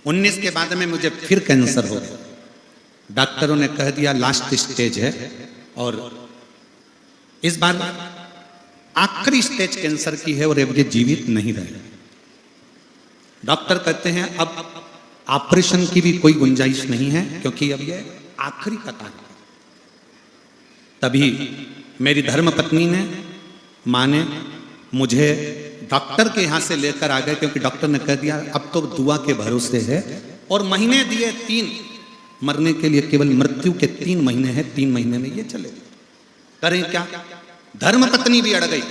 19 के बाद में मुझे फिर कैंसर हो गया। डॉक्टरों ने कह दिया लास्ट स्टेज है और इस बार आखिरी स्टेज कैंसर की है और अब ये जीवित नहीं रहे। डॉक्टर कहते हैं अब ऑपरेशन की भी कोई गुंजाइश नहीं है क्योंकि अब ये आखिरी कतार है। तभी मेरी धर्मपत्नी ने, मां ने मुझे डॉक्टर के यहां से लेकर आ गए क्योंकि डॉक्टर ने कह दिया अब तो दुआ के भरोसे है। और महीने दिए 3, मरने के लिए केवल मृत्यु के 3 महीने हैं, 3 महीने में ये चले। करें क्या? धर्मपत्नी भी अड़ गई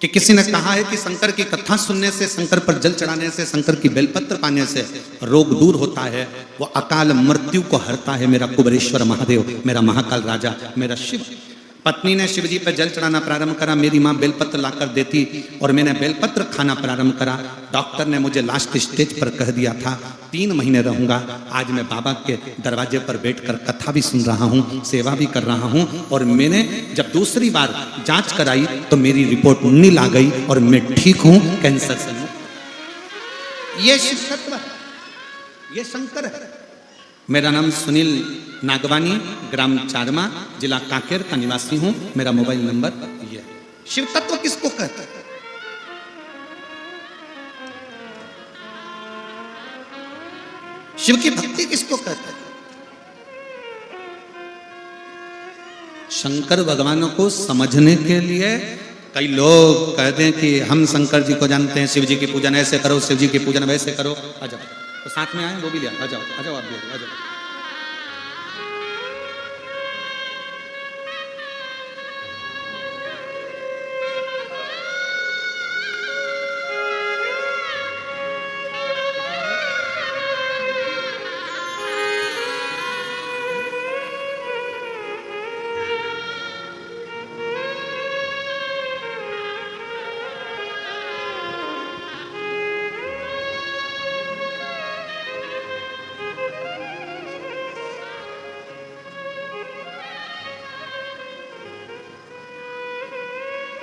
कि किसी ने कहा है कि शंकर की कथा सुनने से, शंकर पर जल चढ़ाने से, शंकर की बेलपत्र पाने से रोग दूर होता है, वो अकाल मृत्यु को हरता है मेरा कुबेरेश्वर महादेव, मेरा महाकाल राजा, मेरा शिव। पत्नी ने शिव जी पर जल चढ़ाना प्रारंभ करा, मेरी माँ बेलपत्र लाकर देती और मैंने बेलपत्र खाना प्रारंभ करा। डॉक्टर ने मुझे लास्ट स्टेज पर कह दिया था 3 महीने रहूंगा। आज मैं बाबा के दरवाजे पर बैठकर कथा भी सुन रहा हूँ, सेवा भी कर रहा हूँ। और मैंने जब दूसरी बार जांच कराई तो मेरी रिपोर्ट नील आ गई और मैं ठीक हूँ कैंसर से। ये शिव तत्व है, ये शंकर है। मेरा नाम सुनील नागवानी, ग्राम चारमा, जिला कांकेर का निवासी हूं। मेरा मोबाइल नंबर ये। शिव तत्व किसको कहते हैं? शिव की भक्ति किसको कहते हैं? शंकर भगवान को समझने के लिए कई लोग कहते हैं कि हम शंकर जी को जानते हैं, शिव जी की पूजन ऐसे करो, शिव जी की पूजन वैसे करो। आ जाओ तो साथ में आए, वो भी लिया। आ जाओ, आ जाओ, आप भी आ जाओ।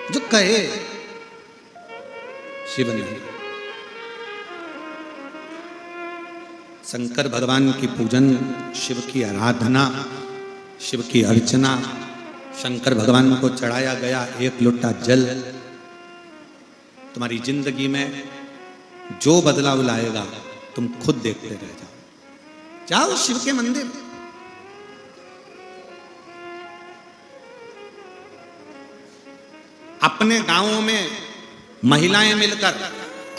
जो कहे शिव नहीं। शंकर भगवान की पूजन, शिव की आराधना, शिव की अर्चना, शंकर भगवान को चढ़ाया गया 1 लोटा जल तुम्हारी जिंदगी में जो बदलाव लाएगा तुम खुद देखते रह जाओ। जाओ शिव के मंदिर, अपने गांवों में महिलाएं मिलकर,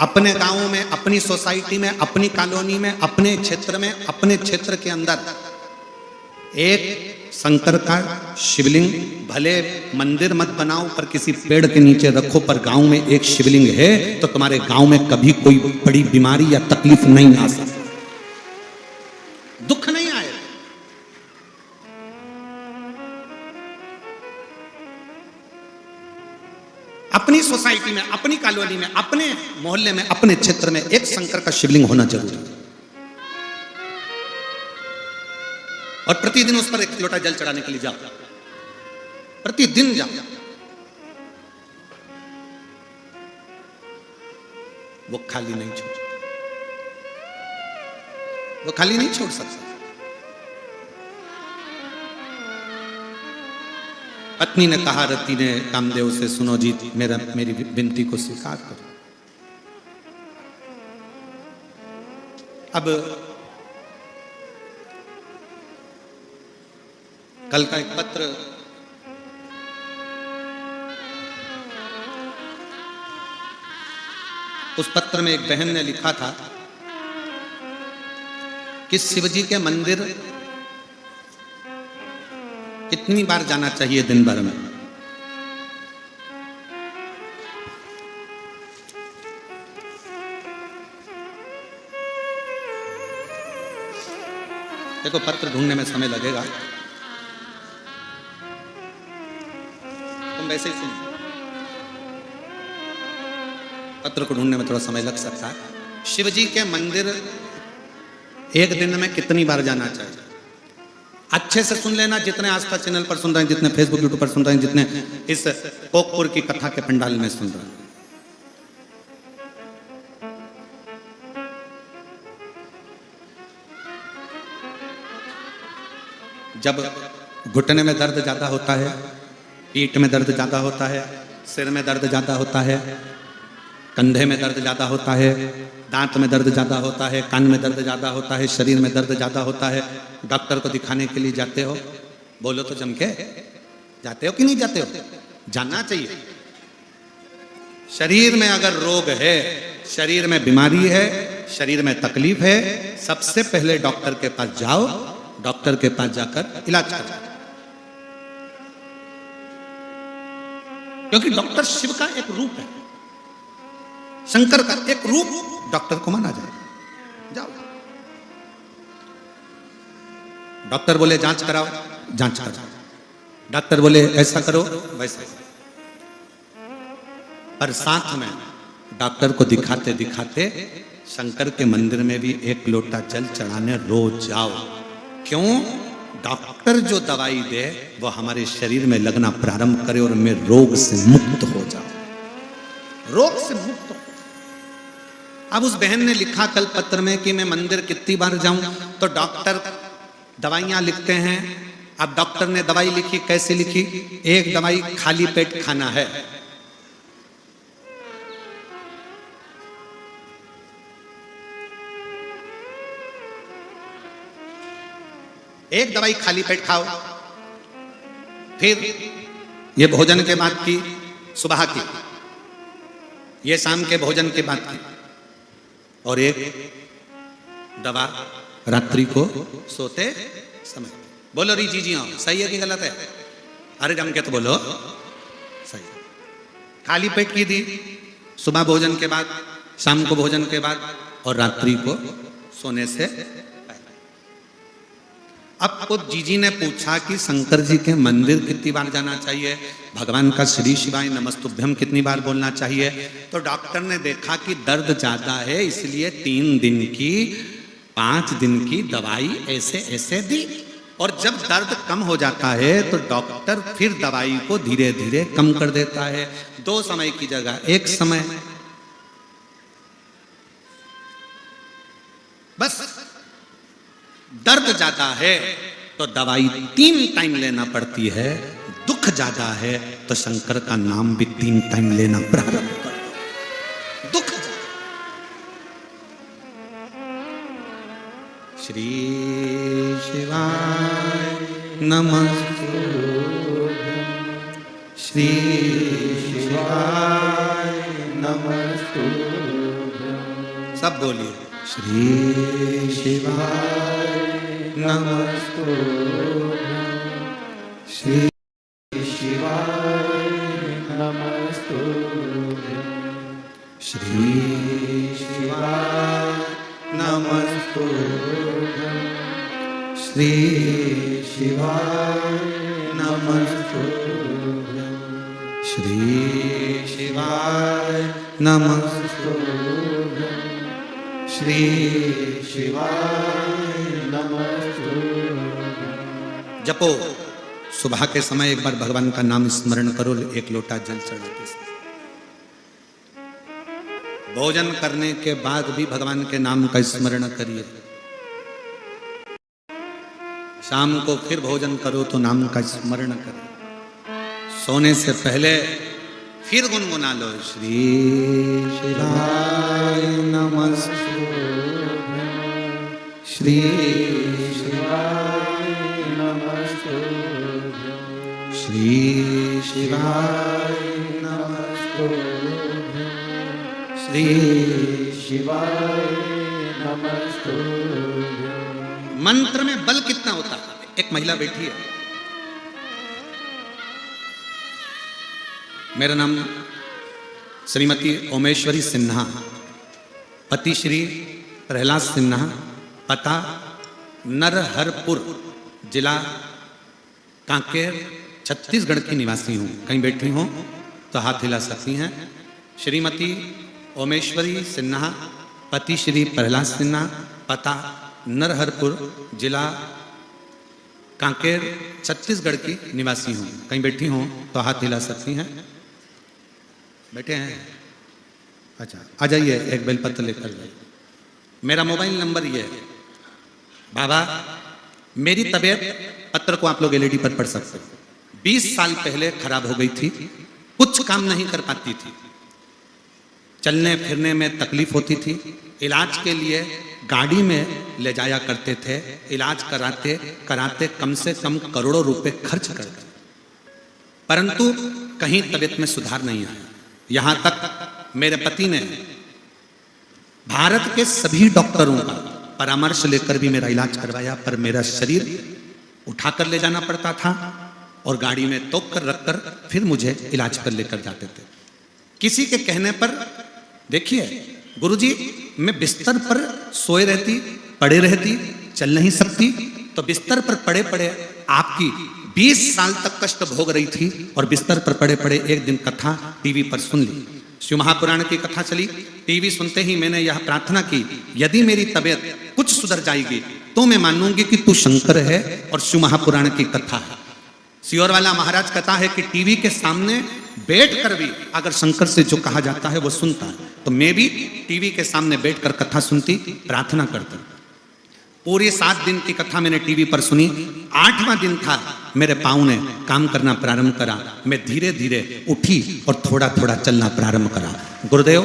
अपने गांवों में, अपनी सोसाइटी में, अपनी कॉलोनी में, अपने क्षेत्र में, अपने क्षेत्र के अंदर एक शंकर का शिवलिंग, भले मंदिर मत बनाओ पर किसी पेड़ के नीचे रखो, पर गांव में एक शिवलिंग है तो तुम्हारे गांव में कभी कोई बड़ी बीमारी या तकलीफ नहीं आ सकती, दुख नहीं आए। अपनी सोसाइटी में, अपनी कॉलोनी में, अपने मोहल्ले में, अपने क्षेत्र में एक शंकर का शिवलिंग होना जरूरी है। और प्रतिदिन उस पर 1 लोटा जल चढ़ाने के लिए जाओ, प्रतिदिन जाओ। वो खाली नहीं छोड़, वो खाली नहीं छोड़ सकता। पत्नी ने कहा, रति ने कामदेव से, सुनो जी मेरी विनती को स्वीकार करो। अब कल का एक पत्र उस पत्र में एक बहन ने लिखा था कि शिवजी के मंदिर कितनी बार जाना चाहिए दिन भर में। देखो पत्र ढूंढने में समय लगेगा, तुम वैसे ही सुनो, पत्र को ढूंढने में थोड़ा समय लग सकता है। शिवजी के मंदिर एक दिन में कितनी बार जाना चाहिए? अच्छे से सुन लेना, जितने आस्था चैनल पर सुन रहे हैं, जितने फेसबुक यूट्यूब पर सुन रहे हैं, जितने इस कोकपुर की कथा के पंडाल में सुन रहे हैं। जब घुटने में दर्द ज़्यादा होता है, पीठ में दर्द ज़्यादा होता है, सिर में दर्द ज़्यादा होता है, कंधे में दर्द ज़्यादा होता है, दांत में दर्द ज़्यादा होता है, कान में दर्द ज़्यादा होता है, शरीर में दर्द ज़्यादा होता है, डॉक्टर को दिखाने के लिए जाते हो? बोलो तो जम के, जाते हो कि नहीं जाते हो? जानना चाहिए। शरीर में अगर रोग है, शरीर में बीमारी है, शरीर में तकलीफ है, सबसे पहले डॉक्टर के पास जाओ, डॉक्टर के पास जाकर इलाज करो। क्योंकि डॉक्टर शिव का एक रूप है, शंकर का एक रूप डॉक्टर को माना जाए। जाओ, डॉक्टर बोले जांच कराओ, जांच कराओ, डॉक्टर बोले ऐसा करो, वैसा। पर साथ में डॉक्टर को दिखाते दिखाते शंकर के मंदिर में भी एक लोटा जल चढ़ाने रोज जाओ। क्यों? डॉक्टर जो दवाई दे वो हमारे शरीर में लगना प्रारंभ करे और मैं रोग से मुक्त हो जाऊं, रोग से मुक्त हो। अब उस बहन ने लिखा कल पत्र में कि मैं मंदिर कितनी बार जाऊं, तो डॉक्टर दवाइयां लिखते हैं। अब डॉक्टर ने दवाई लिखी, कैसे लिखी? एक दवाई खाली पेट खाना है, एक दवाई खाली पेट खाओ, फिर ये भोजन के बाद की, सुबह की, ये शाम के भोजन के बाद की, और एक दवा रात्रि को सोते समय। बोलो री जी हाँ, सही है कि गलत है? अरे जम के तो बोलो सही। खाली पेट की दी, सुबह भोजन के बाद, शाम को भोजन के बाद, और रात्रि को सोने से पहले। अब खुद जीजी ने पूछा कि शंकर जी के मंदिर कितनी बार जाना चाहिए, भगवान का श्री शिवाय नमस्तुभ्यम कितनी बार बोलना चाहिए? तो डॉक्टर ने देखा कि दर्द ज्यादा है, इसलिए 3 दिन की 5 दिन की दवाई ऐसे ऐसे दी। और जब दर्द कम हो जाता है तो डॉक्टर फिर दवाई को धीरे धीरे कम कर देता है। 2 समय की जगह 1 समय, बस। दर्द ज्यादा है तो दवाई 3 टाइम लेना पड़ती है, दुख ज्यादा है तो शंकर का नाम भी 3 टाइम लेना प्रारंभ कर दो। दुख श्री शिवाय नमस्तुभ्यं, श्री शिवाय नमस्तुभ्यं। सब बोलिए, श्री शिवाय नमस्तुभ्यं, श्री शिवाय नमस्तुभ्यं, श्री शिवाय नमस्तुभ्यं, श्री शिवाय नमस्तुभ्यं, श्री शिवाय नमस्तुभ्यं, श्री शिवाय नमस्तुभ्यं। जपो, सुबह के समय एक बार भगवान का नाम स्मरण करो, एक लोटा जल चढ़ाते समय। भोजन करने के बाद भी भगवान के नाम का स्मरण करिए। शाम को फिर भोजन करो तो नाम का स्मरण करो। सोने से पहले फिर गुनगुना लो, श्री शिवाय नमस्तुभ्यं, श्री शिवाय नमस्तुभ्यं, श्री शिवाय नमस्तुभ्यं, श्री शिवाय नमस्तुभ्यं। मंत्र में बल कितना होता है? एक महिला बैठी है, मेरा नाम श्रीमती ओमेश्वरी सिन्हा, पति श्री प्रहलाद सिन्हा, पता नरहरपुर, जिला कांकेर, छत्तीसगढ़ की निवासी हूँ। कहीं बैठी हूँ तो हाथ हिला सकती हैं। श्रीमती ओमेश्वरी सिन्हा, पति श्री प्रहलाद सिन्हा, पता नरहरपुर, जिला कांकेर, छत्तीसगढ़ की निवासी हूँ। कहीं बैठी हूँ तो हाथ हिला सकती हैं। बैठे हैं? अच्छा, आ जाइए, एक बेलपत्र लेकर जाइए। मेरा मोबाइल नंबर ये है, बाबा मेरी तबीयत, पत्र को आप लोग एलईडी पर पढ़ सकते हो, 20 साल पहले खराब हो गई थी। कुछ काम नहीं कर पाती थी, चलने फिरने में तकलीफ होती थी। इलाज के लिए गाड़ी में ले जाया करते थे। इलाज कराते कराते कम से कम करोड़ों रुपए खर्च करते, परंतु कहीं तबीयत में सुधार नहीं आया। यहां तक मेरे पति ने भारत के सभी डॉक्टरों का परामर्श लेकर भी मेरा इलाज करवाया, पर मेरा शरीर उठाकर ले जाना पड़ता था और गाड़ी में तोप कर रखकर फिर मुझे इलाज पर लेकर जाते थे। किसी के कहने पर, देखिए गुरुजी, मैं बिस्तर पर सोए रहती, पड़े रहती, चल नहीं सकती, तो बिस्तर पर पड़े पड़े आपकी 20 साल तक कष्ट भोग रही थी और बिस्तर पर पड़े पड़े एक दिन कथा टीवी पर सुन ली। शिव महापुराण की कथा चली। टीवी सुनते ही मैंने यह प्रार्थना की, यदि मेरी तबीयत कुछ सुधर जाएगी तो मैं मानूंगी कि तू शंकर है और शिव महापुराण की कथा है। सियोर वाला महाराज कहता है कि टीवी के सामने बैठकर भी अगर शंकर से जो कहा जाता है वो सुनता है, तो मैं भी टीवी के सामने बैठकर कथा सुनती, प्रार्थना करती। पूरी 7 दिन की कथा मैंने टीवी पर सुनी। 8वां दिन था, मेरे पाँव ने काम करना प्रारंभ करा। मैं धीरे धीरे उठी और थोड़ा थोड़ा चलना प्रारंभ करा। गुरुदेव,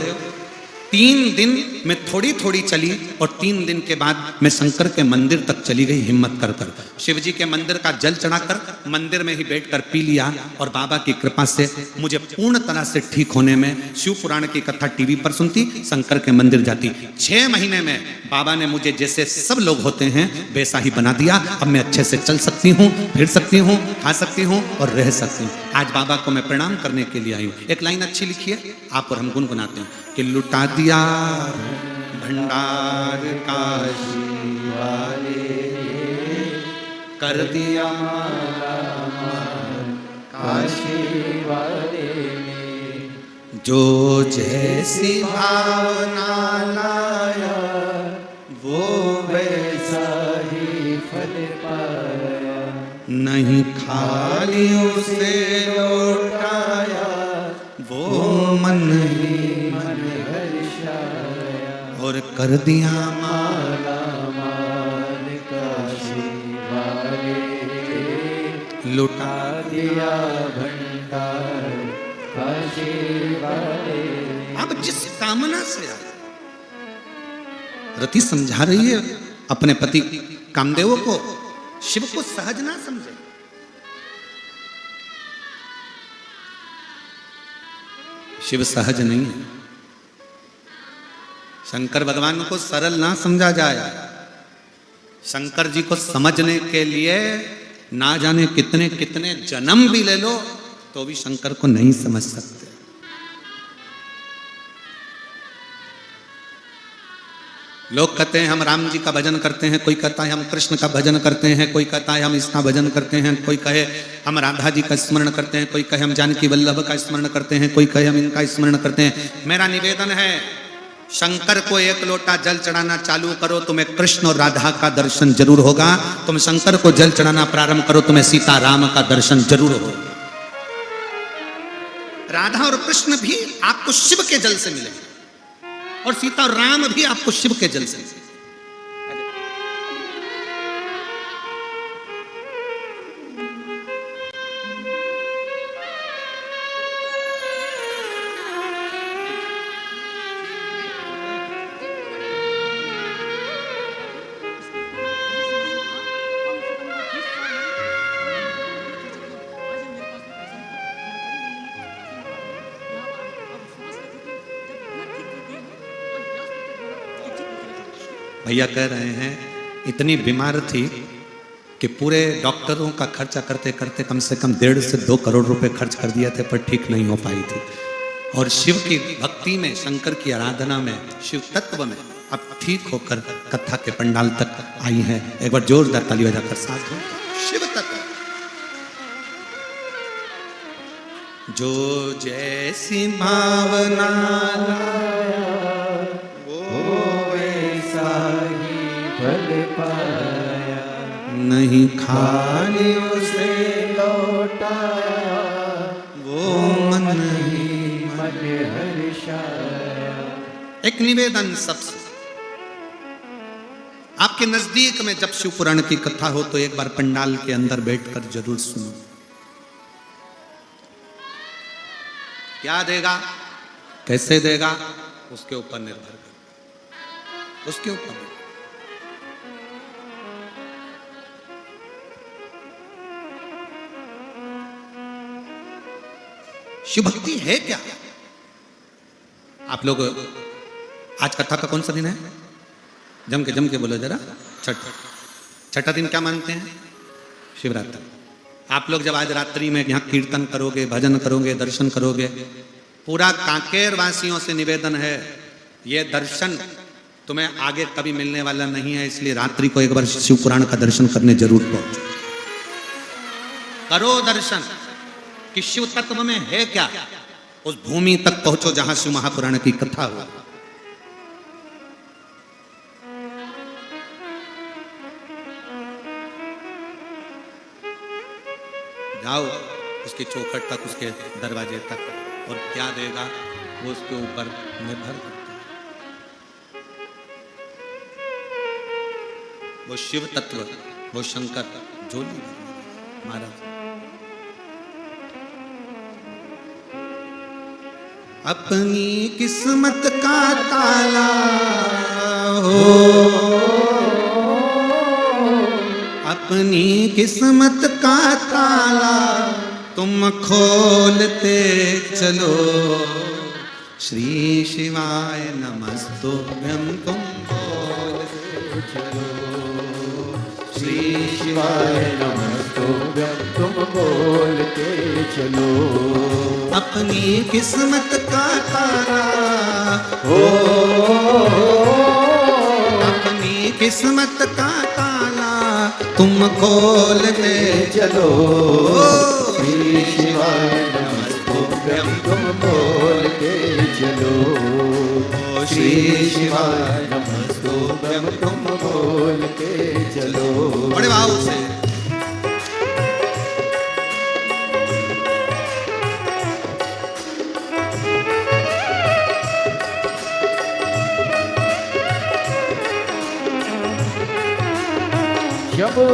3 दिन मैं थोड़ी थोड़ी चली और 3 दिन के बाद मैं शंकर के मंदिर तक चली गई हिम्मत कर कर। शिव जी के मंदिर का जल चढ़ाकर मंदिर में ही बैठकर पी लिया और बाबा की कृपा से मुझे पूर्ण तरह से ठीक होने में, शिव पुराण की कथा टीवी पर सुनती, शंकर के मंदिर जाती। 6 महीने में बाबा ने मुझे जैसे सब लोग होते हैं वैसा ही बना दिया। अब मैं अच्छे से चल सकती हूँ, फिर सकती हूँ, खा सकती हूँ और रह सकती हूँ। आज बाबा को मैं प्रणाम करने के लिए आई हूँ। एक लाइन अच्छी लिखी है, आप और हम गुनगुनाते हैं कि लुटा दिया भंडार काशी वाले, कर दिया काशी वाले जो जैसी भावना लाया, वो वैसा ही फल पाया। नहीं खाली उसे लौटाया, वो मन ही और कर दिया माला माल काशी वाले, लुटा दिया भंडार काशी वाले। अब जिस कामना से आए, रति समझा रही है अपने पति कामदेव को, शिव को सहज ना समझे। शिव सहज नहीं है। शंकर भगवान को सरल ना समझा जाए। शंकर जी को समझने के लिए ना जाने कितने कितने जन्म भी ले लो तो भी शंकर को नहीं समझ सकते। लोग कहते हैं हम राम जी का भजन करते हैं, कोई कहता है हम कृष्ण का भजन करते हैं, कोई कहता है हम इसका भजन करते हैं, कोई कहे हम राधा जी का स्मरण करते हैं, कोई कहे हम जानकी वल्लभ का स्मरण करते हैं, कोई कहे हम इनका स्मरण करते हैं। मेरा निवेदन है, शंकर को 1 लोटा जल चढ़ाना चालू करो, तुम्हें कृष्ण और राधा का दर्शन जरूर होगा। तुम शंकर को जल चढ़ाना प्रारंभ करो, तुम्हें सीता राम का दर्शन जरूर होगा। राधा और कृष्ण भी आपको शिव के जल से मिलेंगे और सीता और राम भी आपको शिव के जल से। भैया कह रहे हैं इतनी बीमार थी कि पूरे डॉक्टरों का खर्चा करते करते कम से कम 1.5 से 2 करोड़ रुपए खर्च कर दिए थे, पर ठीक नहीं हो पाई थी। और शिव की भक्ति में, शंकर की आराधना में, शिव तत्व में अब ठीक होकर कथा के पंडाल तक आई है। एक बार जोरदार ताली बजाकर साथ हो। शिव तत्व जो जैसी भावना फल पाया, नहीं खाली उसे लौटाया, वो मन ही मन हर्षाया। एक निवेदन सबसे, आपके नजदीक में जब शिव पुराण की कथा हो तो एक बार पंडाल के अंदर बैठकर जरूर सुनो। क्या देगा, कैसे देगा, उसके ऊपर निर्भर कर, उसके ऊपर। शिव भक्ति है क्या? आप लोग आज कथा का कौन सा दिन है? जम के बोलो जरा। छठा दिन क्या मानते हैं? शिवरात्रि। आप लोग जब आज रात्रि में यहाँ कीर्तन करोगे, भजन करोगे, दर्शन करोगे, पूरा कांकेर वासियों से निवेदन है, ये दर्शन तुम्हें आगे कभी मिलने वाला नहीं है, इसलिए रात्रि को एक बार शिव पुराण का दर्शन करने जरूर पहुंचो। करो दर्शन कि शिव तत्व में है क्या, उस भूमि तक पहुंचो जहां शिव महापुराण की कथा हो। जाओ उसके चौखट तक, उसके दरवाजे तक, और क्या देगा वो उसके ऊपर निर्भर करता है। वो शिव तत्व, वो शंकर जोली महाराज। अपनी किस्मत का ताला हो, अपनी किस्मत का ताला तुम खोलते चलो। श्री शिवाय नमस्तुभ्यं तुम बोलते चलो। श्री शिवाय नमस्तुभ्यं तुम बोलते चलो। अपनी किस्मत का ताला हो, अपनी किस्मत का ताला तुम खोलते चलो। श्री शिवाय नमस्तुभ्यं तुम बोलते चलो। श्री शिवाय नमस्तुभ्यं तुम बोलते चलो। बड़े भाव से शंभो।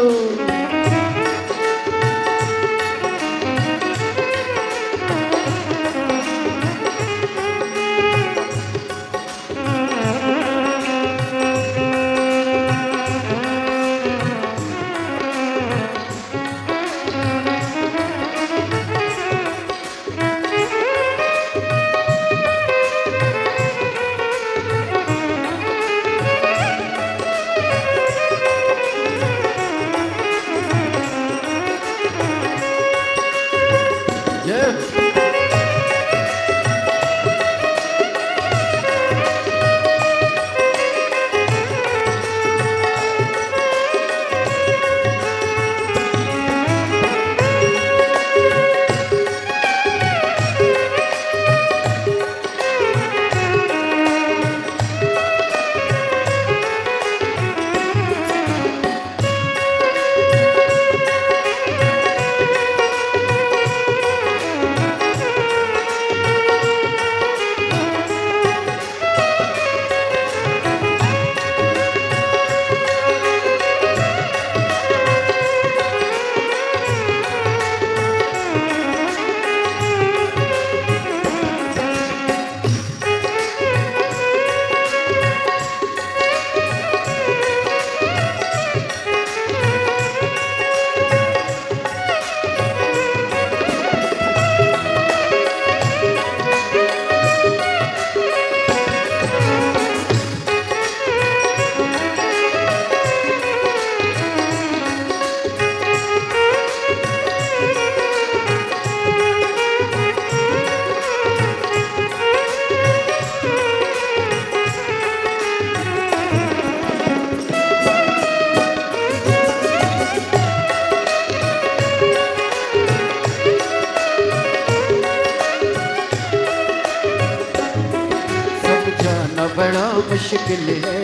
मुश्किल है,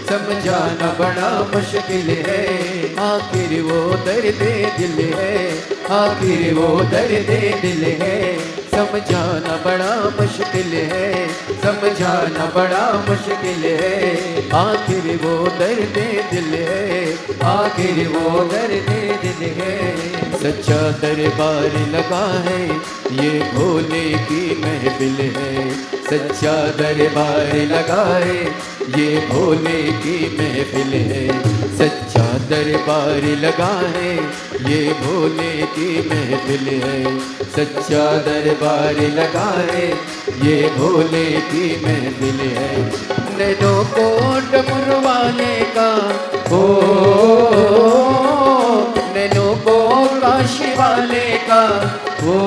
समझाना बड़ा मुश्किल है। आखिर वो दर्द दिल है, आखिर वो दर्द दिल है। समझाना बड़ा मुश्किल है, समझाना बड़ा मुश्किल है। आखिर वो दर्द दिल है, आखिर वो दर्द दिल है। सच्चा दरबार लगा है, ये भोले की महफिल है। सच्चा दरबार लगा है, ये भोले की महफिल है। सच्चा दरबार लगा है, ये भोले की महफिल है। सच्चा दरबार लगा है, ये भोले की महफिल है। नैनो को डमरू वाले का हो, नैनो को काशी वाले का हो,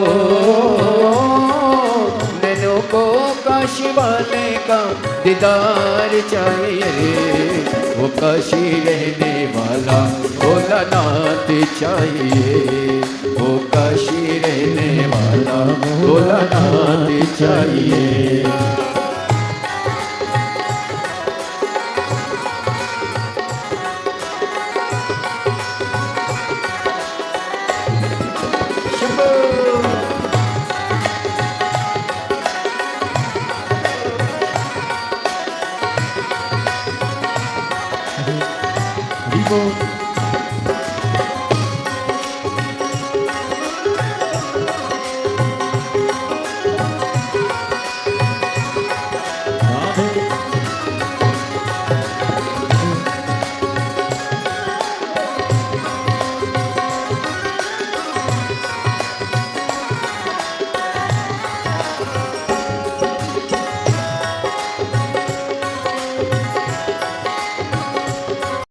नैनो को काशी वाले का दीदार चाहिए। वो काशी रहने वाला भोलानाथ चाहिए, वो काशी रहने वाला भोलानाथ चाहिए।